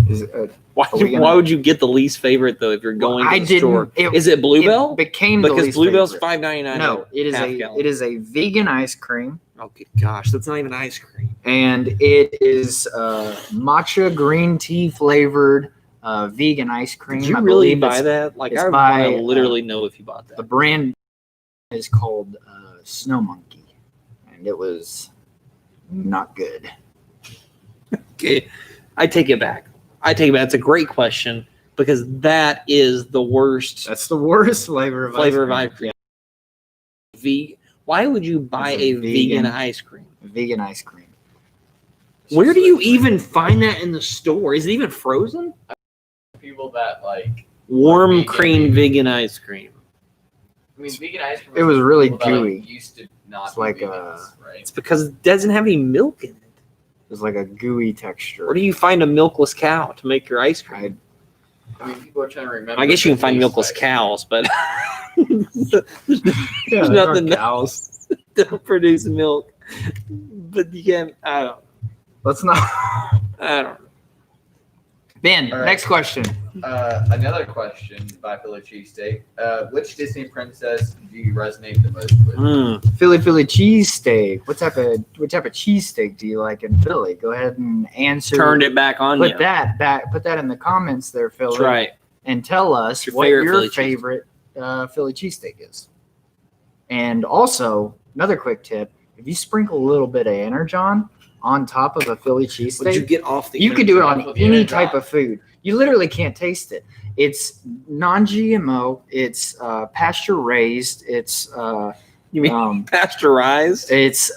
Speaker 3: Is it,
Speaker 1: Why,
Speaker 3: Are we gonna-
Speaker 1: why would you get the least favorite though if you're going
Speaker 3: I
Speaker 1: to the
Speaker 3: didn't.
Speaker 1: store? Is it Bluebell?
Speaker 3: It became the
Speaker 1: Because
Speaker 3: least
Speaker 1: Bluebell's
Speaker 3: favorite.
Speaker 1: $5.99.
Speaker 3: No, it is
Speaker 1: half
Speaker 3: a
Speaker 1: gallon.
Speaker 3: it is a vegan ice cream,
Speaker 1: Oh good gosh, that's not even ice cream.
Speaker 3: and it is matcha green tea flavored vegan ice cream.
Speaker 1: Did you
Speaker 3: I
Speaker 1: really
Speaker 3: believe
Speaker 1: buy
Speaker 3: it's-
Speaker 1: that? Like
Speaker 3: it's
Speaker 1: I
Speaker 3: by,
Speaker 1: want to literally know if you bought
Speaker 3: The
Speaker 1: that.
Speaker 3: brand is called Snow Monkey, and it was not good.
Speaker 1: Okay, I take it back. It's a great question because that is the worst
Speaker 3: That's the worst flavor of
Speaker 1: flavor of
Speaker 3: ice
Speaker 1: ice cream. Why would you buy
Speaker 3: It's
Speaker 1: a
Speaker 3: a
Speaker 1: vegan
Speaker 3: vegan-
Speaker 1: ice cream?
Speaker 3: Vegan ice cream.
Speaker 1: Where do you even find that in the store? Is it even frozen?
Speaker 2: People that like,
Speaker 1: Warm
Speaker 2: Vegan.
Speaker 1: cream vegan ice cream.
Speaker 2: I mean, vegan ice cream.
Speaker 3: It was really
Speaker 2: people that, like,
Speaker 3: gooey.
Speaker 2: used to not
Speaker 3: It's
Speaker 2: be
Speaker 3: like,
Speaker 2: vegans, right?
Speaker 1: It's because it doesn't have any milk in it.
Speaker 3: It was like a gooey texture.
Speaker 1: Where do you find a milkless cow to make your ice cream?
Speaker 2: I mean, people are trying to remember.
Speaker 1: I guess you can
Speaker 2: the
Speaker 1: find
Speaker 2: taste
Speaker 1: milkless
Speaker 2: like-
Speaker 1: cows, but
Speaker 3: Yeah,
Speaker 1: there's
Speaker 3: those
Speaker 1: nothing
Speaker 3: are cows.
Speaker 1: to produce milk. But you can't.
Speaker 3: Let's not.
Speaker 1: I don't know.
Speaker 3: Ben,
Speaker 2: All right.
Speaker 3: next question.
Speaker 2: Another question by Philly cheesesteak. Which Disney princess do you resonate the most with?
Speaker 3: Philly cheesesteak. What type of cheesesteak do you like in Philly? Go ahead and answer.
Speaker 1: Turned it back on
Speaker 3: Put
Speaker 1: you.
Speaker 3: that in the comments there, Philly.
Speaker 1: That's right.
Speaker 3: And tell us
Speaker 1: What's your
Speaker 3: what
Speaker 1: favorite
Speaker 3: your
Speaker 1: Philly cheesesteak?
Speaker 3: favorite Philly cheesesteak is. And also, another quick tip: if you sprinkle a little bit of Energon on top of a Philly
Speaker 1: Would you
Speaker 3: cheesesteak,
Speaker 1: get off the?
Speaker 3: you could do it
Speaker 2: Energon
Speaker 3: on
Speaker 2: with
Speaker 3: any
Speaker 2: Energon.
Speaker 3: type of food. You literally can't taste it. It's non-GMO. It's pasture raised. It's
Speaker 1: You mean pasteurized?
Speaker 3: it's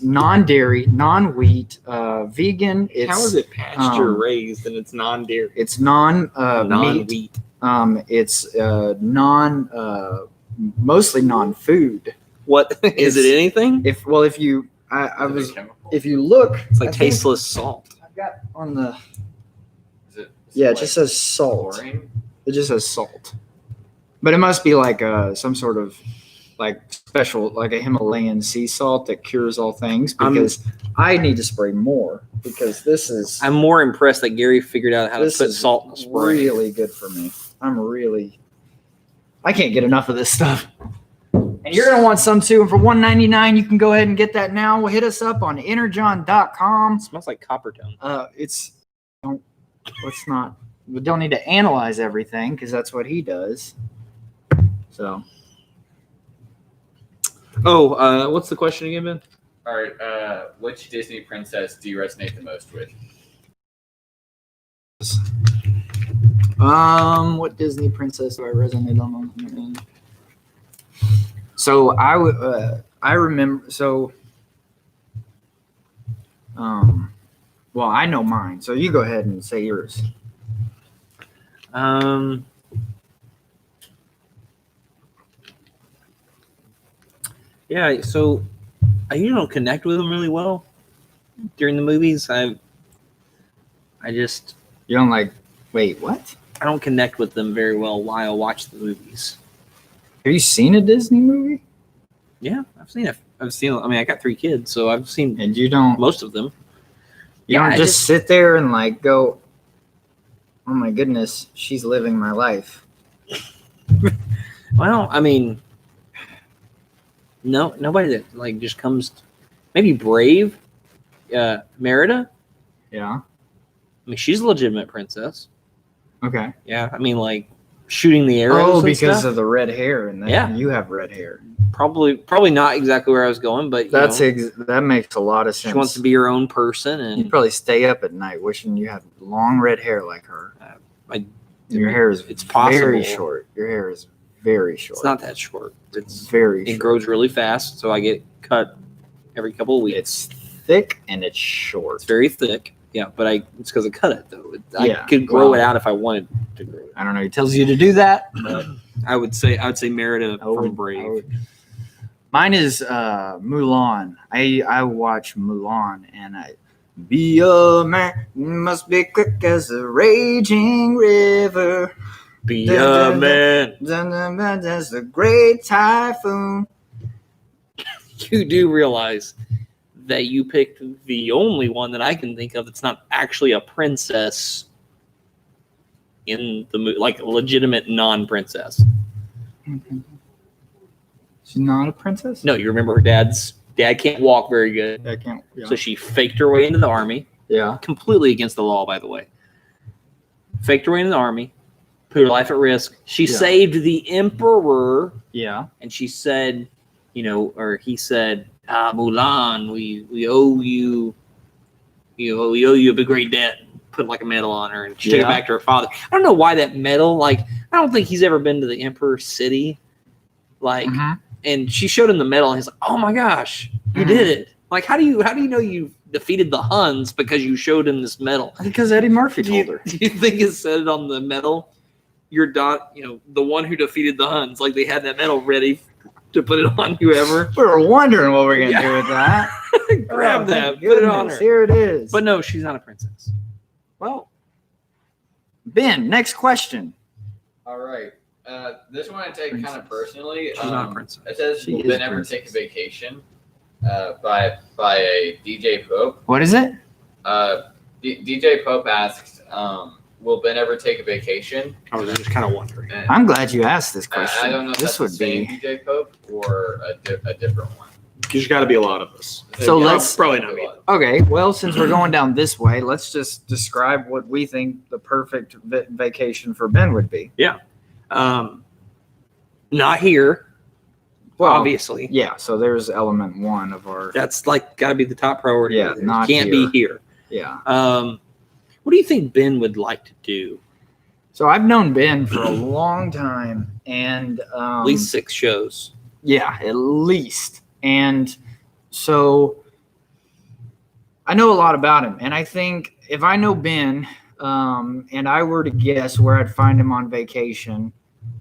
Speaker 3: non-dairy, non-wheat, vegan. It's
Speaker 1: How is it pasture raised and it's non-dairy,
Speaker 3: It's non meat.
Speaker 1: non-wheat?
Speaker 3: It's mostly non-food.
Speaker 1: What is it? Anything?
Speaker 3: If you
Speaker 2: Is it chemical?
Speaker 3: if you look,
Speaker 1: It's like
Speaker 3: I think
Speaker 1: tasteless salt.
Speaker 3: I've got on the
Speaker 2: Is it
Speaker 3: yeah, it
Speaker 2: like
Speaker 3: just says salt.
Speaker 2: chlorine?
Speaker 3: It just says salt, but it must be like some sort of like special, like a Himalayan sea salt that cures all things,
Speaker 1: I'm-
Speaker 3: because I need to spray more, because this is
Speaker 1: I'm more impressed that Gary figured out how to
Speaker 3: this
Speaker 1: put
Speaker 3: is
Speaker 1: salt in the spray.
Speaker 3: really good for me. I can't get enough of this stuff. And you're gonna want some too. And for $1.99, you can go ahead and get that now. Hit us up on energon.com.
Speaker 1: It smells like copper tone.
Speaker 3: We don't need to analyze everything, because that's what he does. So
Speaker 1: Oh, what's the question again, Ben?
Speaker 2: All right. Which Disney princess do you resonate the most with?
Speaker 3: what Disney princess do I resonate on? So I remember, well, I know mine, so you go ahead and say yours.
Speaker 1: Yeah, so I usually don't connect with them really well during the movies. I just
Speaker 3: You don't like, wait, what?
Speaker 1: I don't connect with them very well while I watch the movies.
Speaker 3: Have you seen a Disney movie?
Speaker 1: Yeah, I've seen it. I mean, I got 3 kids, so I've seen
Speaker 3: And you don't,
Speaker 1: most of them.
Speaker 3: you don't
Speaker 1: I
Speaker 3: just sit there and like go, oh my goodness, she's living my life.
Speaker 1: Well, I mean, no, nobody that like just comes. Maybe Brave, Merida.
Speaker 3: Yeah.
Speaker 1: I mean, she's a legitimate princess.
Speaker 3: Okay.
Speaker 1: Yeah, I mean, like shooting the arrows.
Speaker 3: Oh,
Speaker 1: and
Speaker 3: because
Speaker 1: stuff.
Speaker 3: of the red hair, and then
Speaker 1: Yeah.
Speaker 3: you have red hair.
Speaker 1: Probably not exactly where I was going, but
Speaker 3: That's
Speaker 1: you know,
Speaker 3: that makes a lot of sense.
Speaker 1: she wants to be her own person,
Speaker 3: You
Speaker 1: and
Speaker 3: probably stay up at night wishing you had long red hair like her. Your hair is
Speaker 1: it's possible.
Speaker 3: very short. Your hair is very short.
Speaker 1: It's not that short. It's
Speaker 3: very
Speaker 1: it
Speaker 3: short.
Speaker 1: grows really fast, so I get cut every couple of weeks.
Speaker 3: It's thick and it's short.
Speaker 1: It's very thick. Yeah, but it's because I cut it though. I
Speaker 3: Yeah,
Speaker 1: could grow it
Speaker 3: well-
Speaker 1: out if I wanted to grow it.
Speaker 3: I don't know. He tells you to do that. But
Speaker 1: I would say Merida
Speaker 3: I
Speaker 1: from
Speaker 3: would-
Speaker 1: Brave.
Speaker 3: I would- Mine is Mulan. I watch Mulan and I be a man, must be quick as a raging river.
Speaker 1: Be a man.
Speaker 3: There's a great typhoon.
Speaker 1: You do realize that you picked the only one that I can think of that's not actually a princess in the movie, like a legitimate non-princess.
Speaker 3: She's not a princess?
Speaker 1: No, you remember her dad can't walk very good,
Speaker 3: I can't. Yeah.
Speaker 1: so she faked her way into the army,
Speaker 3: Yeah.
Speaker 1: completely against the law, by the way. Faked her way into the army, put her life at risk. She
Speaker 3: Yeah.
Speaker 1: saved the emperor,
Speaker 3: Yeah.
Speaker 1: and she said, or he said, Mulan, we owe you, we owe you a big great debt. Put like a medal on her, and she took it
Speaker 3: Yeah.
Speaker 1: back to her father. I don't know why that medal. Like, I don't think he's ever been to the Emperor's City. Like,
Speaker 3: Mhm.
Speaker 1: and she showed him the medal, and he's like, "Oh my gosh, you
Speaker 3: Mhm.
Speaker 1: did it! Like, how do you know you defeated the Huns because you showed him this medal?"
Speaker 3: Because Eddie Murphy
Speaker 1: Do
Speaker 3: told
Speaker 1: you,
Speaker 3: her.
Speaker 1: do you think it said on the medal, "Your the one who defeated the Huns"? Like they had that medal ready to put it on whoever.
Speaker 3: We were wondering what we're gonna
Speaker 1: Yeah.
Speaker 3: do with that.
Speaker 1: Grab
Speaker 3: Oh,
Speaker 1: that,
Speaker 3: thank
Speaker 1: put it on
Speaker 3: goodness.
Speaker 1: her.
Speaker 3: Here it is.
Speaker 1: But no, she's not a princess.
Speaker 3: well, Ben, next question.
Speaker 2: All right. This one I take kind
Speaker 3: Princess.
Speaker 2: of personally.
Speaker 1: She's not a princess.
Speaker 2: It says,
Speaker 3: She
Speaker 2: "Will
Speaker 3: is
Speaker 2: Ben
Speaker 3: a
Speaker 2: ever
Speaker 3: princess.
Speaker 2: take a vacation?" By a DJ Pope.
Speaker 3: What is it?
Speaker 2: DJ Pope asked, "Will Ben ever take a vacation?"
Speaker 1: I was just kind of wondering.
Speaker 2: And
Speaker 3: I'm glad you asked this question.
Speaker 2: I don't know if
Speaker 3: this
Speaker 2: that's
Speaker 3: would
Speaker 2: the same
Speaker 3: be
Speaker 2: DJ Pope or a different one.
Speaker 1: There's got to be a lot of us.
Speaker 3: So let's-
Speaker 1: probably not me.
Speaker 3: okay. Well, since we're going down this way, let's just describe what we think the perfect vacation for Ben would be.
Speaker 1: Not here,
Speaker 3: Well,
Speaker 1: obviously.
Speaker 3: yeah. So there's element one of our
Speaker 1: That's like got to be the top priority.
Speaker 3: Yeah,
Speaker 1: right there.
Speaker 3: not
Speaker 1: Can't
Speaker 3: here.
Speaker 1: be here.
Speaker 3: yeah.
Speaker 1: What do you think Ben would like to do?
Speaker 3: So I've known Ben for a long time, and
Speaker 1: At least 6 shows.
Speaker 3: yeah, at least. And so I know a lot about him. And I think if I know Ben and I were to guess where I'd find him on vacation,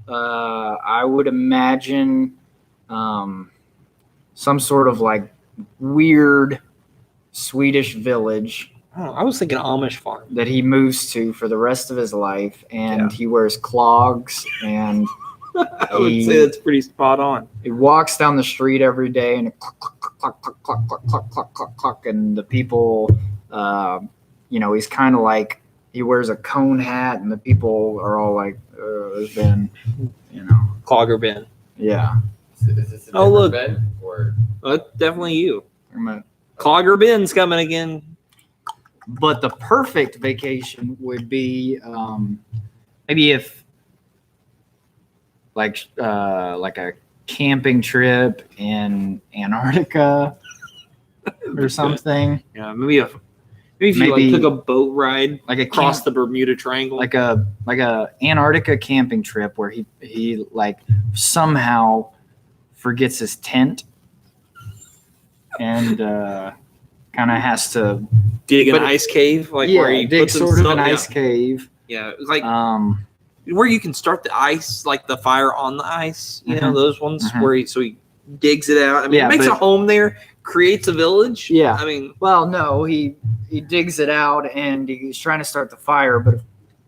Speaker 3: I would imagine some sort of like weird Swedish village
Speaker 1: Oh, I was thinking Amish farm.
Speaker 3: that he moves to for the rest of his life. And
Speaker 1: Yeah.
Speaker 3: he wears clogs and
Speaker 1: I would say that's pretty spot on.
Speaker 3: He walks down the street every day and cluck, cluck, cluck, cluck, cluck, cluck, cluck, cluck, cluck, cluck, and the people, he's kind of like, he wears a cone hat and the people are all like, there's been,
Speaker 1: Clogger Ben.
Speaker 3: yeah.
Speaker 2: Is this a different
Speaker 1: look.
Speaker 2: Ben or
Speaker 1: Well, that's definitely you.
Speaker 3: I'm a-
Speaker 1: Clogger Ben's coming again.
Speaker 3: But the perfect vacation would be maybe if like a camping trip in Antarctica or something.
Speaker 1: Yeah, maybe if you
Speaker 3: Maybe-
Speaker 1: took a boat ride
Speaker 3: Like a
Speaker 1: across the Bermuda Triangle.
Speaker 3: like a Antarctica camping trip where he like somehow forgets his tent and kind of has to
Speaker 1: dig an
Speaker 3: but-
Speaker 1: ice cave, like where he
Speaker 3: dig
Speaker 1: puts
Speaker 3: sort of an
Speaker 1: himself-
Speaker 3: ice cave.
Speaker 1: Yeah, it's like
Speaker 3: Um,
Speaker 1: where you can start the ice, like the fire on the ice. You know
Speaker 3: Mhm.
Speaker 1: those ones
Speaker 3: Mhm.
Speaker 1: where he digs it out. I mean,
Speaker 3: Yeah,
Speaker 1: he makes a
Speaker 3: but-
Speaker 1: home there, creates a village.
Speaker 3: Yeah.
Speaker 1: I mean,
Speaker 3: well, no, he digs it out and he's trying to start the fire, but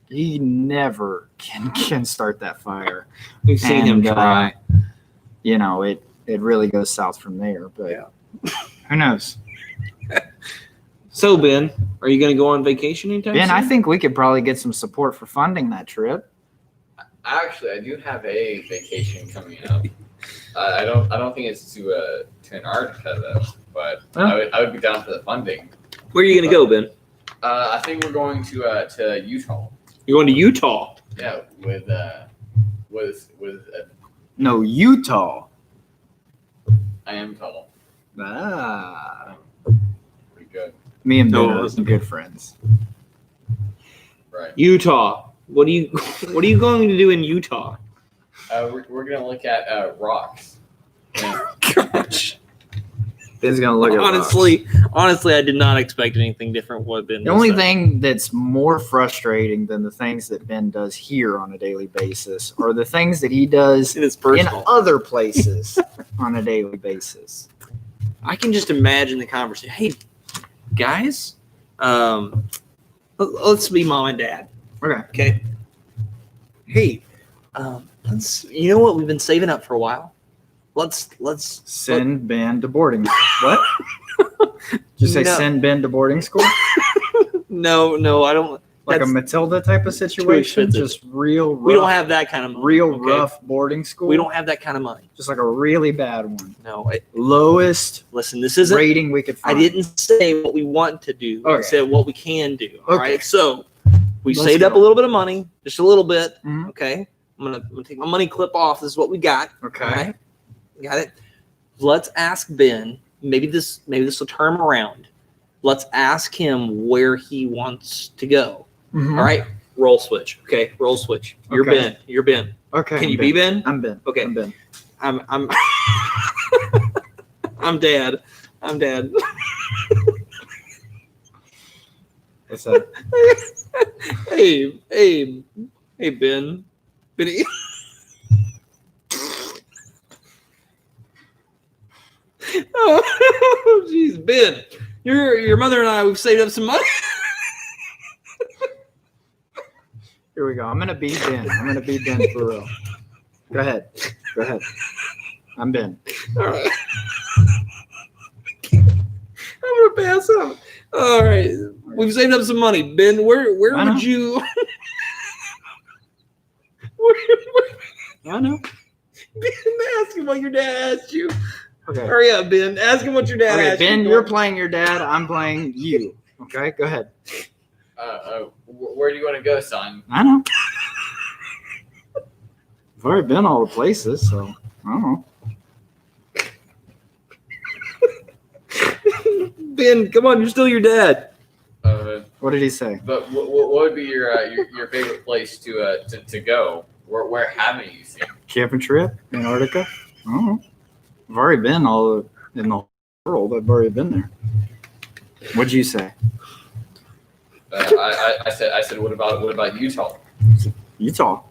Speaker 3: he never can start that fire.
Speaker 1: we've seen him
Speaker 3: And,
Speaker 1: try.
Speaker 3: It really goes south from there. But
Speaker 1: Yeah.
Speaker 3: who knows?
Speaker 1: So Ben, are you going to go on vacation anytime
Speaker 3: Ben,
Speaker 1: soon?
Speaker 3: I think we could probably get some support for funding that trip.
Speaker 2: actually I do have a vacation coming up. I don't think it's to Antarctica though, but
Speaker 3: Oh.
Speaker 2: I would be down for the funding.
Speaker 1: Where are you going to go, Ben?
Speaker 2: I think we're going to Utah.
Speaker 1: You're going to Utah.
Speaker 2: Yeah, with
Speaker 3: No, Utah.
Speaker 2: I am tall.
Speaker 3: Ah,
Speaker 2: Pretty good,
Speaker 3: me and Ben
Speaker 1: No,
Speaker 3: are some good friends.
Speaker 2: right?
Speaker 1: Utah. What are you going to do in Utah?
Speaker 2: We're gonna look at rocks. Yeah.
Speaker 1: Gosh.
Speaker 3: Ben's gonna look at rocks.
Speaker 1: Honestly, I did not expect anything different. What Ben?
Speaker 3: The only thing that's more frustrating than the things that Ben does here on a daily basis are the things that he does
Speaker 1: it is
Speaker 3: in
Speaker 1: personal.
Speaker 3: other places on a daily basis.
Speaker 1: I can just imagine the conversation. Hey, guys, let's be mom and dad.
Speaker 3: Okay.
Speaker 1: Okay. Hey, let's. You know what? We've been saving up for a while. Let's
Speaker 3: Send Ben to boarding. What? Did you say
Speaker 1: No.
Speaker 3: send Ben to boarding school?
Speaker 1: No, I don't.
Speaker 3: Like a
Speaker 1: That's
Speaker 3: Matilda type of situation?
Speaker 1: expensive.
Speaker 3: Just real rough,
Speaker 1: We don't have that kind of money.
Speaker 3: real
Speaker 1: okay?
Speaker 3: rough boarding school?
Speaker 1: We don't have that kind of money.
Speaker 3: Just like a really bad one.
Speaker 1: No.
Speaker 3: Lowest
Speaker 1: Listen, this isn't.
Speaker 3: rating we could
Speaker 1: I
Speaker 3: find.
Speaker 1: didn't say what we want to do. I
Speaker 3: Okay.
Speaker 1: said what we can do. All
Speaker 3: Okay.
Speaker 1: right. So we
Speaker 3: Let's
Speaker 1: saved up a
Speaker 3: go.
Speaker 1: little bit of money, just a little bit.
Speaker 3: Mhm.
Speaker 1: Okay. I'm gonna take my money clip off. This is what we got.
Speaker 3: Okay.
Speaker 1: All right. Got it. Let's ask Ben. Maybe this will turn him around. Let's ask him where he wants to go.
Speaker 3: Mhm.
Speaker 1: All right. Roll switch. Okay. Roll switch. You're
Speaker 3: Okay.
Speaker 1: Ben. You're Ben.
Speaker 3: Okay.
Speaker 1: Can you
Speaker 3: I'm
Speaker 1: be
Speaker 3: Ben.
Speaker 1: Ben?
Speaker 3: I'm Ben.
Speaker 1: Okay.
Speaker 3: I'm Ben.
Speaker 1: I'm I'm Dad. I'm Dad.
Speaker 3: What's that?
Speaker 1: Hey, Ben. Benny. Oh, jeez, Ben. Your mother and I, we've saved up some money.
Speaker 3: Here we go. I'm gonna be Ben. I'm gonna be Ben for real. Go ahead. Go ahead. I'm Ben.
Speaker 1: All right. I'm gonna pass out. All right, we've saved up some money, Ben. Where
Speaker 3: I know.
Speaker 1: would you?
Speaker 3: I know.
Speaker 1: Ben, ask him what your dad asked you.
Speaker 3: Okay.
Speaker 1: Hurry up, Ben. Ask him what your dad
Speaker 3: Okay,
Speaker 1: asked
Speaker 3: Ben,
Speaker 1: you.
Speaker 3: you're playing your dad. I'm playing you. Okay, go ahead.
Speaker 2: Where do you want to go, son?
Speaker 3: I know. I've already been all the places, so I don't know.
Speaker 1: Ben, come on, you're still your dad.
Speaker 3: What did he say?
Speaker 2: But what would be your favorite place to go? Where haven't you seen?
Speaker 3: Camping trip, Antarctica? I don't know. I've already been all in the world. I've already been there. What'd you say?
Speaker 2: I said what about Utah?
Speaker 3: Utah.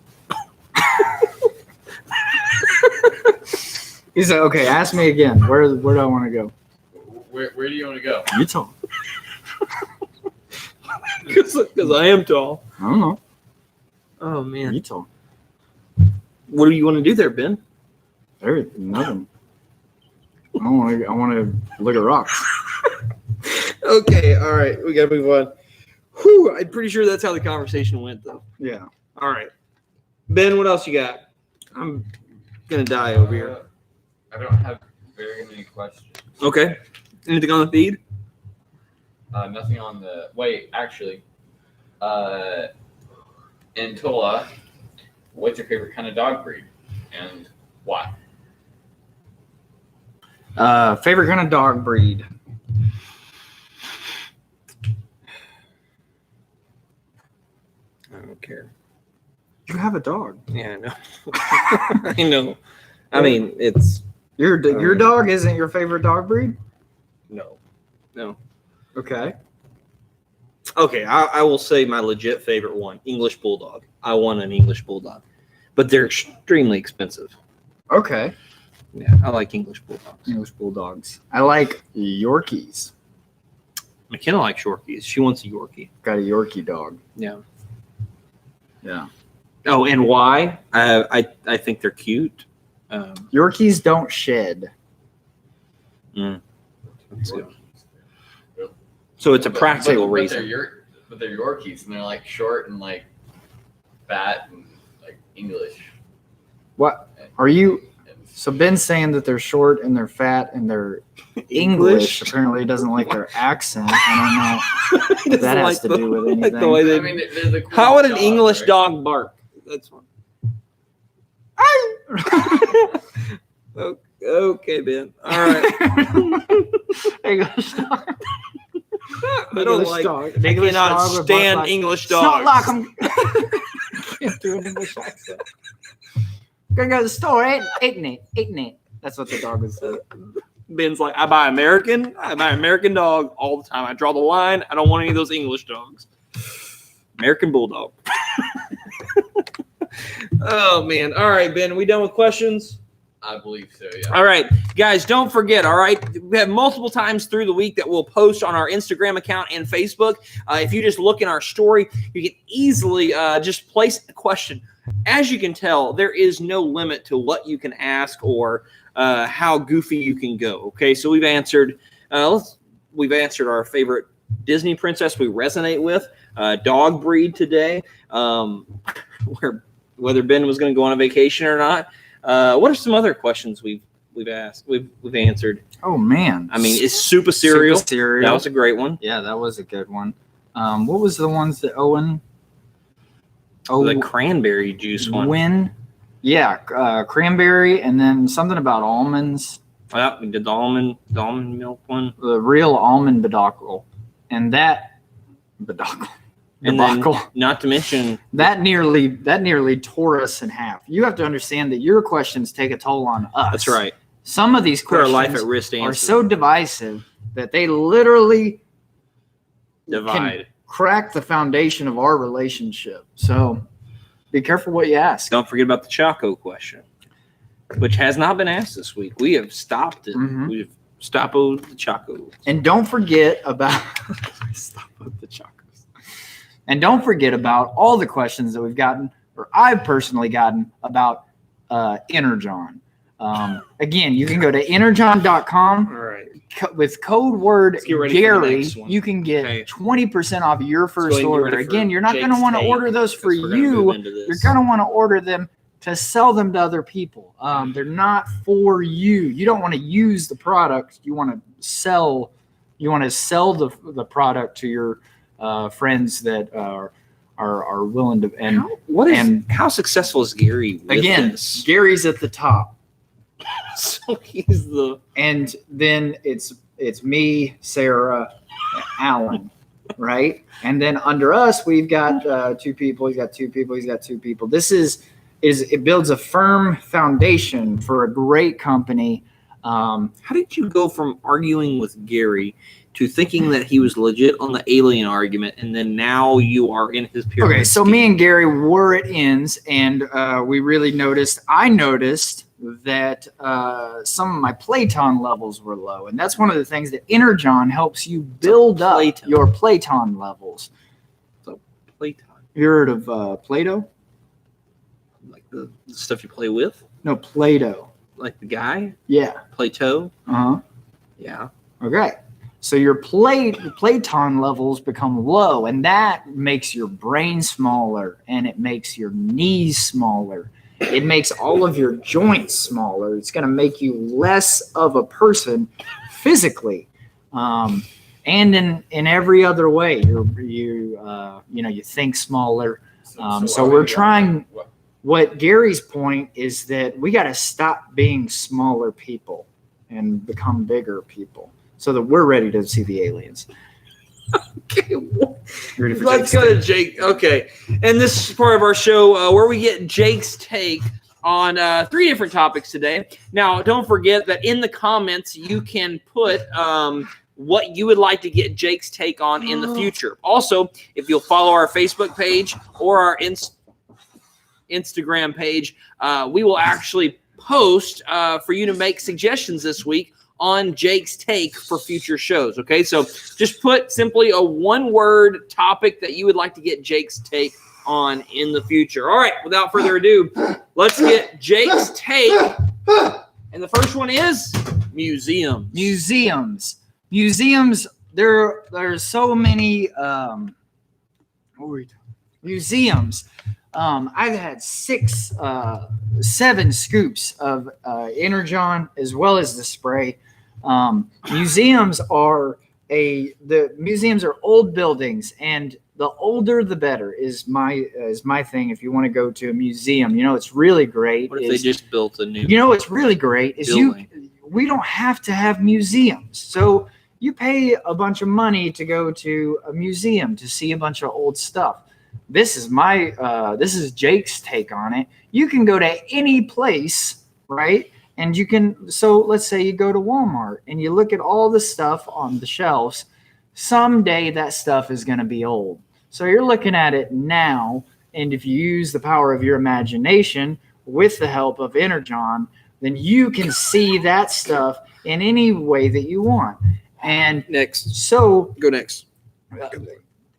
Speaker 3: He said, okay, ask me again. Where do I want to go?
Speaker 2: Where do you want to go?
Speaker 3: Utah.
Speaker 1: Because I am tall.
Speaker 3: I don't know.
Speaker 1: Oh man.
Speaker 3: Utah.
Speaker 1: What do you want to do there, Ben?
Speaker 3: There's nothing. I want to look at rocks.
Speaker 1: Okay, all right, we gotta move on. Whew, I'm pretty sure that's how the conversation went, though.
Speaker 3: Yeah.
Speaker 1: All right, Ben, what else you got? I'm gonna die over here.
Speaker 2: I don't have very many questions.
Speaker 1: Okay, anything on the feed?
Speaker 2: Nothing on the. Wait, actually, in Tola, what's your favorite kind of dog breed, and why?
Speaker 3: Favorite kind of dog breed?
Speaker 1: I don't care.
Speaker 3: You have a dog.
Speaker 1: Yeah, I know. I know. I mean, it's
Speaker 3: Your dog isn't your favorite dog breed?
Speaker 1: no.
Speaker 3: Okay.
Speaker 1: Okay, I will say my legit favorite one, English Bulldog. I want an English Bulldog, but they're extremely expensive.
Speaker 3: Okay.
Speaker 1: Yeah, I like English Bulldogs.
Speaker 3: English Bulldogs. I like Yorkies.
Speaker 1: McKenna likes Yorkies. She wants a Yorkie.
Speaker 3: Got a Yorkie dog.
Speaker 1: Yeah.
Speaker 3: Yeah.
Speaker 1: Oh, and why? I think they're cute.
Speaker 3: Yorkies don't shed.
Speaker 1: So it's a practical reason.
Speaker 2: But they're Yorkies, and they're like short and like fat and like English.
Speaker 3: What are you? So Ben's saying that they're short and they're fat and they're English. Apparently, he doesn't like their accent. I don't know what that has to do with anything.
Speaker 1: Like the way they,
Speaker 2: I mean, they're the
Speaker 1: how would an
Speaker 2: coolest
Speaker 1: English
Speaker 2: right?
Speaker 1: dog bark? That's one. Okay, Ben. All right.
Speaker 3: English dog.
Speaker 1: I don't
Speaker 3: English
Speaker 1: like.
Speaker 3: dog.
Speaker 1: I
Speaker 3: English
Speaker 1: cannot
Speaker 3: dog would bark
Speaker 1: stand
Speaker 3: like-
Speaker 1: English
Speaker 3: It's not
Speaker 1: dogs.
Speaker 3: like I'm. Can't do an English accent. Gonna go to the store, ain't it? That's what the dog would say.
Speaker 1: Ben's like, I buy American dog all the time. I draw the line. I don't want any of those English dogs. American Bulldog. Oh man. All right, Ben. We done with questions?
Speaker 2: I believe so. Yeah.
Speaker 1: All right, guys, don't forget, all right, we have multiple times through the week that we'll post on our Instagram account and Facebook. If you just look in our story, you can easily just place a question. As you can tell, there is no limit to what you can ask or how goofy you can go, okay? So we've answered our favorite Disney princess we resonate with, dog breed today, whether Ben was going to go on a vacation or not. What are some other questions we've asked? We've answered.
Speaker 3: Oh man!
Speaker 1: I mean, is Super Cereal?
Speaker 3: Super cereal.
Speaker 1: That was a great one.
Speaker 3: Yeah, that was a good one. What was the ones that Owen?
Speaker 1: The cranberry juice one.
Speaker 3: When? Yeah, cranberry, and then something about almonds.
Speaker 1: Yeah, we did the almond milk one.
Speaker 3: The real almond bedacle, and that bedacle.
Speaker 1: And then,
Speaker 3: debacle.
Speaker 1: not to mention
Speaker 3: That nearly tore us in half. You have to understand that your questions take a toll on us.
Speaker 1: that's right.
Speaker 3: Some of these
Speaker 1: Put our life
Speaker 3: questions
Speaker 1: at risk to
Speaker 3: are
Speaker 1: answer.
Speaker 3: so divisive that they literally
Speaker 1: Divide.
Speaker 3: crack the foundation of our relationship. So be careful what you ask.
Speaker 1: Don't forget about the Choco question, which has not been asked this week. We have stopped it.
Speaker 3: Mhm.
Speaker 1: We've stopped the Choco.
Speaker 3: And don't forget about stop with the chakras. And don't forget about all the questions that we've gotten, or I've personally gotten about Energon. Again, you can go to energon.com.
Speaker 1: All right.
Speaker 3: With code word
Speaker 1: Let's get ready for the
Speaker 3: Gary,
Speaker 1: next one.
Speaker 3: you can get
Speaker 1: Okay.
Speaker 3: 20% off your first
Speaker 1: So get
Speaker 3: order.
Speaker 1: ready for
Speaker 3: Again, you're not going to
Speaker 1: Jake's
Speaker 3: want to
Speaker 1: take,
Speaker 3: order those for
Speaker 1: because we're gonna
Speaker 3: you.
Speaker 1: move into this.
Speaker 3: You're going to want to order them to sell them to other people. They're not for you. You don't want to use the product. You want to sell. You want to sell the product to your friends that are willing to. And
Speaker 1: How successful is Gary with
Speaker 3: again,
Speaker 1: this?
Speaker 3: Gary's at the top.
Speaker 1: So he's the
Speaker 3: And then it's me, Sarah, Alan, right? And then under us, we've got two people. He's got two people. He's got two people. This is it builds a firm foundation for a great company.
Speaker 1: How did you go from arguing with Gary to thinking that he was legit on the alien argument, and then now you are in his pyramid?
Speaker 3: Okay, so me and Gary were at ends, and we really noticed. I noticed that some of my Platon levels were low, and that's one of the things that Energon helps you build up
Speaker 1: Platon.
Speaker 3: your Platon levels.
Speaker 1: Playtime,
Speaker 3: You heard of Plato?
Speaker 1: like the stuff you play with,
Speaker 3: No, Play-Doh.
Speaker 1: like the guy,
Speaker 3: Yeah.
Speaker 1: Play-Doh.
Speaker 3: Uh-huh.
Speaker 1: Yeah.
Speaker 3: Okay. So your Platon levels become low, and that makes your brain smaller, and it makes your knees smaller. It makes all of your joints smaller. It's going to make you less of a person physically, and in every other way. You think smaller. So we're trying. What Gary's point is that we got to stop being smaller people and become bigger people, so that we're ready to see the aliens.
Speaker 1: Okay.
Speaker 3: Ready for
Speaker 1: Let's
Speaker 3: Jake's
Speaker 1: go
Speaker 3: take?
Speaker 1: to Jake. Okay. And this is part of our show where we get Jake's take on 3 different topics today. Now, don't forget that in the comments, you can put what you would like to get Jake's take on in the future. Also, if you'll follow our Facebook page or our Instagram page, we will actually post for you to make suggestions this week on Jake's take for future shows. Okay, so just put simply a 1-word topic that you would like to get Jake's take on in the future. All right, without further ado, let's get Jake's take. And the first one is museums.
Speaker 3: Museums. There's so many museums. I've had 7 scoops of Energon as well as the spray. Museums are old buildings, and the older the better is my thing. If you want to go to a museum, it's really great.
Speaker 1: What if they just built a new?
Speaker 3: What's really great is
Speaker 1: building?
Speaker 3: We don't have to have museums. So you pay a bunch of money to go to a museum to see a bunch of old stuff. This is Jake's take on it. You can go to any place, right? And so let's say you go to Walmart and you look at all the stuff on the shelves. Someday that stuff is going to be old. So you're looking at it now. And if you use the power of your imagination with the help of Energon, then you can see that stuff in any way that you want. And
Speaker 1: Next.
Speaker 3: so
Speaker 1: Go next.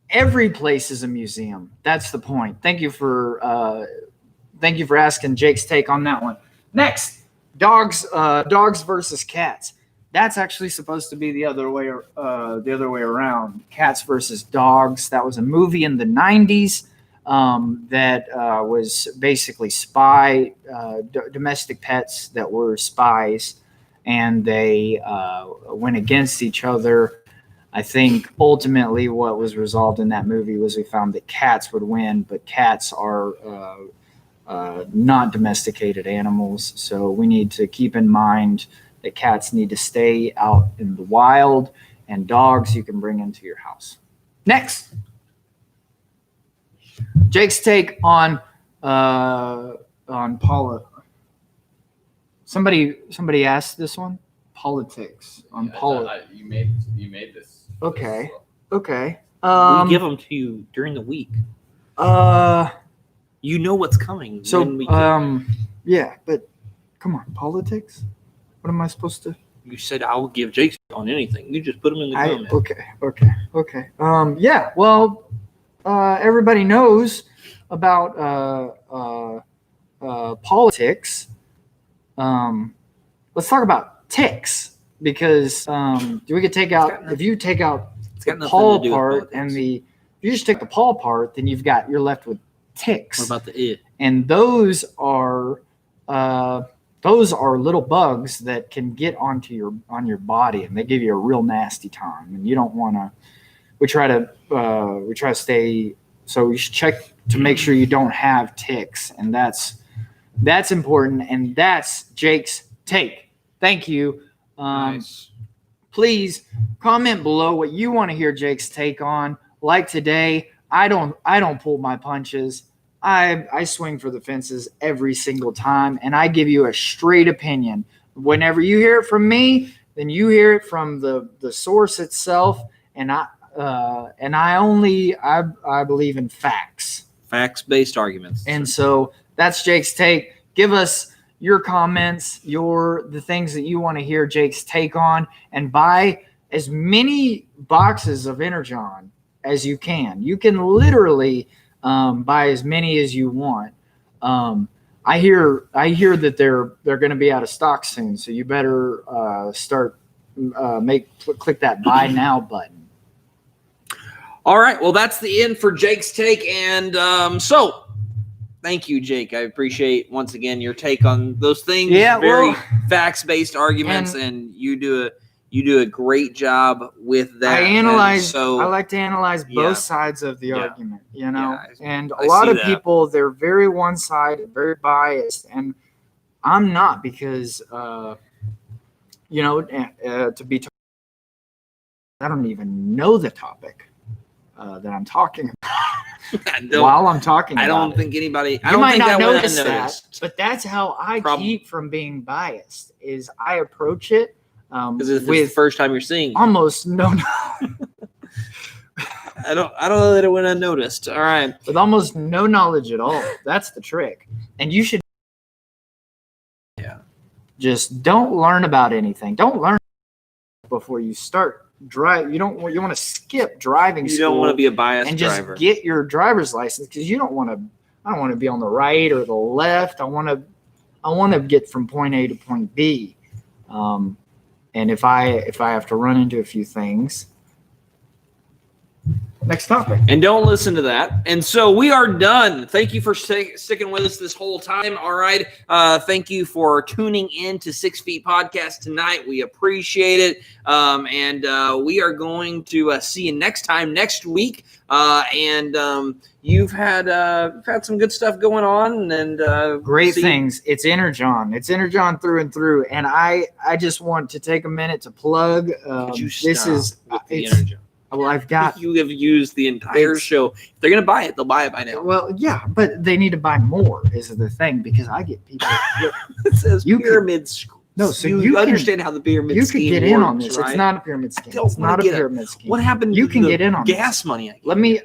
Speaker 3: every place is a museum. That's the point. Thank you for asking Jake's take on that one. Next, dogs versus cats. That's actually supposed to be the other way around. Cats versus dogs. That was a movie in the 90s that was basically domestic pets that were spies, and they went against each other. I think ultimately what was resolved in that movie was we found that cats would win, but cats are not domesticated animals. So we need to keep in mind that cats need to stay out in the wild, and dogs you can bring into your house. Next, Jake's take on politics. Somebody asked this one. Politics on politics.
Speaker 2: You made this.
Speaker 3: Okay.
Speaker 1: We give them to you during the week. You know what's coming.
Speaker 3: So,
Speaker 1: when we
Speaker 3: yeah, but come on, politics? What am I supposed to?
Speaker 1: You said I'll give Jake's on anything. You just put them in the comments.
Speaker 3: Okay. Yeah, well, everybody knows about politics. Let's talk about ticks, because we could take out, if you take out the paw part and if you just take the paw part, then you're left with ticks.
Speaker 1: What about the it?
Speaker 3: And those are little bugs that can get on your body, and they give you a real nasty time. And you don't want to. We try to stay. So you should check to make sure you don't have ticks, and that's important. And that's Jake's take. Thank you.
Speaker 1: Nice.
Speaker 3: Please comment below what you want to hear Jake's take on. Like today, I don't pull my punches. I swing for the fences every single time, and I give you a straight opinion. Whenever you hear it from me, then you hear it from the source itself, and I believe in facts.
Speaker 1: Facts-based arguments.
Speaker 3: And so that's Jake's take. Give us your comments, the things that you want to hear Jake's take on, and buy as many boxes of Energon as you can. You can literally buy as many as you want. I hear that they're going to be out of stock soon, so you better click that buy now button.
Speaker 1: All right. Well, that's the end for Jake's take. And so thank you, Jake. I appreciate once again your take on those things.
Speaker 3: Yeah,
Speaker 1: Very
Speaker 3: well,
Speaker 1: facts-based arguments, and you do a great job with that.
Speaker 3: I like to analyze
Speaker 1: Yeah.
Speaker 3: both sides of the
Speaker 1: Yeah.
Speaker 3: argument, you know.
Speaker 1: Yeah,
Speaker 3: and
Speaker 1: I
Speaker 3: a lot
Speaker 1: see
Speaker 3: of
Speaker 1: that.
Speaker 3: people, they're very one-sided, very biased, and I'm not, because to be totally, I don't even know the topic that I'm talking about while I'm talking about
Speaker 1: I don't
Speaker 3: it.
Speaker 1: think anybody. I
Speaker 3: You
Speaker 1: don't
Speaker 3: might
Speaker 1: think
Speaker 3: not
Speaker 1: that went
Speaker 3: notice that,
Speaker 1: unnoticed.
Speaker 3: but that's how I
Speaker 1: Problem.
Speaker 3: keep from being biased. Is I approach it
Speaker 1: Because if it's the
Speaker 3: with
Speaker 1: first time you're seeing,
Speaker 3: almost no,
Speaker 1: I don't know that it went unnoticed. All right.
Speaker 3: with almost no knowledge at all. That's the trick, and you should.
Speaker 1: Yeah.
Speaker 3: Just don't learn about anything. Don't learn before you start drive. You want to skip driving
Speaker 1: You
Speaker 3: school
Speaker 1: don't want to be a biased
Speaker 3: and
Speaker 1: driver.
Speaker 3: just get your driver's license, because you don't want to. I don't want to be on the right or the left. I want to get from point A to point B. And if I have to run into a few things. Next topic.
Speaker 1: And don't listen to that. And so we are done. Thank you for sticking with us this whole time. All right. Thank you for tuning in to 6 Feet Podcast tonight. We appreciate it. And we are going to see you next time, next week. You've had some good stuff going on, and
Speaker 3: Great things. It's Energon. It's Energon through and through. And I just want to take a minute to plug.
Speaker 1: Could you
Speaker 3: This
Speaker 1: stop
Speaker 3: is
Speaker 1: with the
Speaker 3: it's,
Speaker 1: energy?
Speaker 3: well, I've got.
Speaker 1: You have used the entire
Speaker 3: It's-
Speaker 1: show. If they're going to buy it, they'll buy it by now.
Speaker 3: Well, yeah, but they need to buy more. Is the thing, because I get people.
Speaker 1: It says
Speaker 3: You could-
Speaker 1: pyramid scheme.
Speaker 3: No, so
Speaker 1: you
Speaker 3: you can-
Speaker 1: understand how the pyramid
Speaker 3: You
Speaker 1: scheme
Speaker 3: could get in on
Speaker 1: works,
Speaker 3: this.
Speaker 1: right?
Speaker 3: It's not a pyramid scheme.
Speaker 1: Don't
Speaker 3: It's
Speaker 1: wanna
Speaker 3: not a
Speaker 1: get it.
Speaker 3: pyramid scheme.
Speaker 1: What happened
Speaker 3: You
Speaker 1: to
Speaker 3: can
Speaker 1: the
Speaker 3: get in on
Speaker 1: gas
Speaker 3: this.
Speaker 1: money? I gave
Speaker 3: Let
Speaker 1: you?
Speaker 3: me.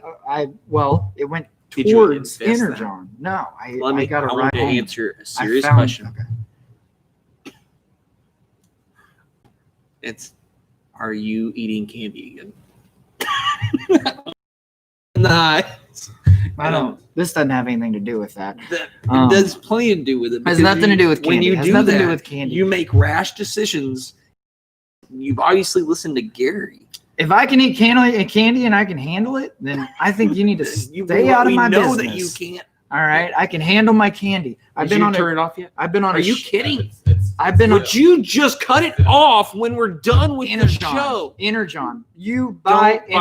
Speaker 3: It went
Speaker 1: Did you
Speaker 3: towards
Speaker 1: invest that?
Speaker 3: Energon. No, I
Speaker 1: I
Speaker 3: got it
Speaker 1: want
Speaker 3: right
Speaker 1: to
Speaker 3: home.
Speaker 1: answer a
Speaker 3: I
Speaker 1: serious
Speaker 3: found-
Speaker 1: question.
Speaker 3: okay.
Speaker 1: It's, are you eating candy again? Nah,
Speaker 3: I don't. This doesn't have anything to do with that.
Speaker 1: It
Speaker 3: Um,
Speaker 1: does plenty to do with it.
Speaker 3: Has
Speaker 1: because
Speaker 3: nothing to do with
Speaker 1: When
Speaker 3: candy.
Speaker 1: you
Speaker 3: Has
Speaker 1: do
Speaker 3: nothing to
Speaker 1: that,
Speaker 3: do with candy.
Speaker 1: you make rash decisions. You've obviously listened to Gary.
Speaker 3: If I can eat candy and I can handle it, then I think you need to stay out of
Speaker 1: We
Speaker 3: my
Speaker 1: know
Speaker 3: business.
Speaker 1: that you can't.
Speaker 3: All right, I can handle my candy. I've
Speaker 1: Did
Speaker 3: been
Speaker 1: you
Speaker 3: on
Speaker 1: turn it off yet?
Speaker 3: I've been on
Speaker 1: Are
Speaker 3: a
Speaker 1: you
Speaker 3: sh-
Speaker 1: kidding?
Speaker 3: I've been on
Speaker 1: Would you just cut it off when we're done with the
Speaker 3: Energon.
Speaker 1: show?
Speaker 3: Energon. You buy
Speaker 1: Don't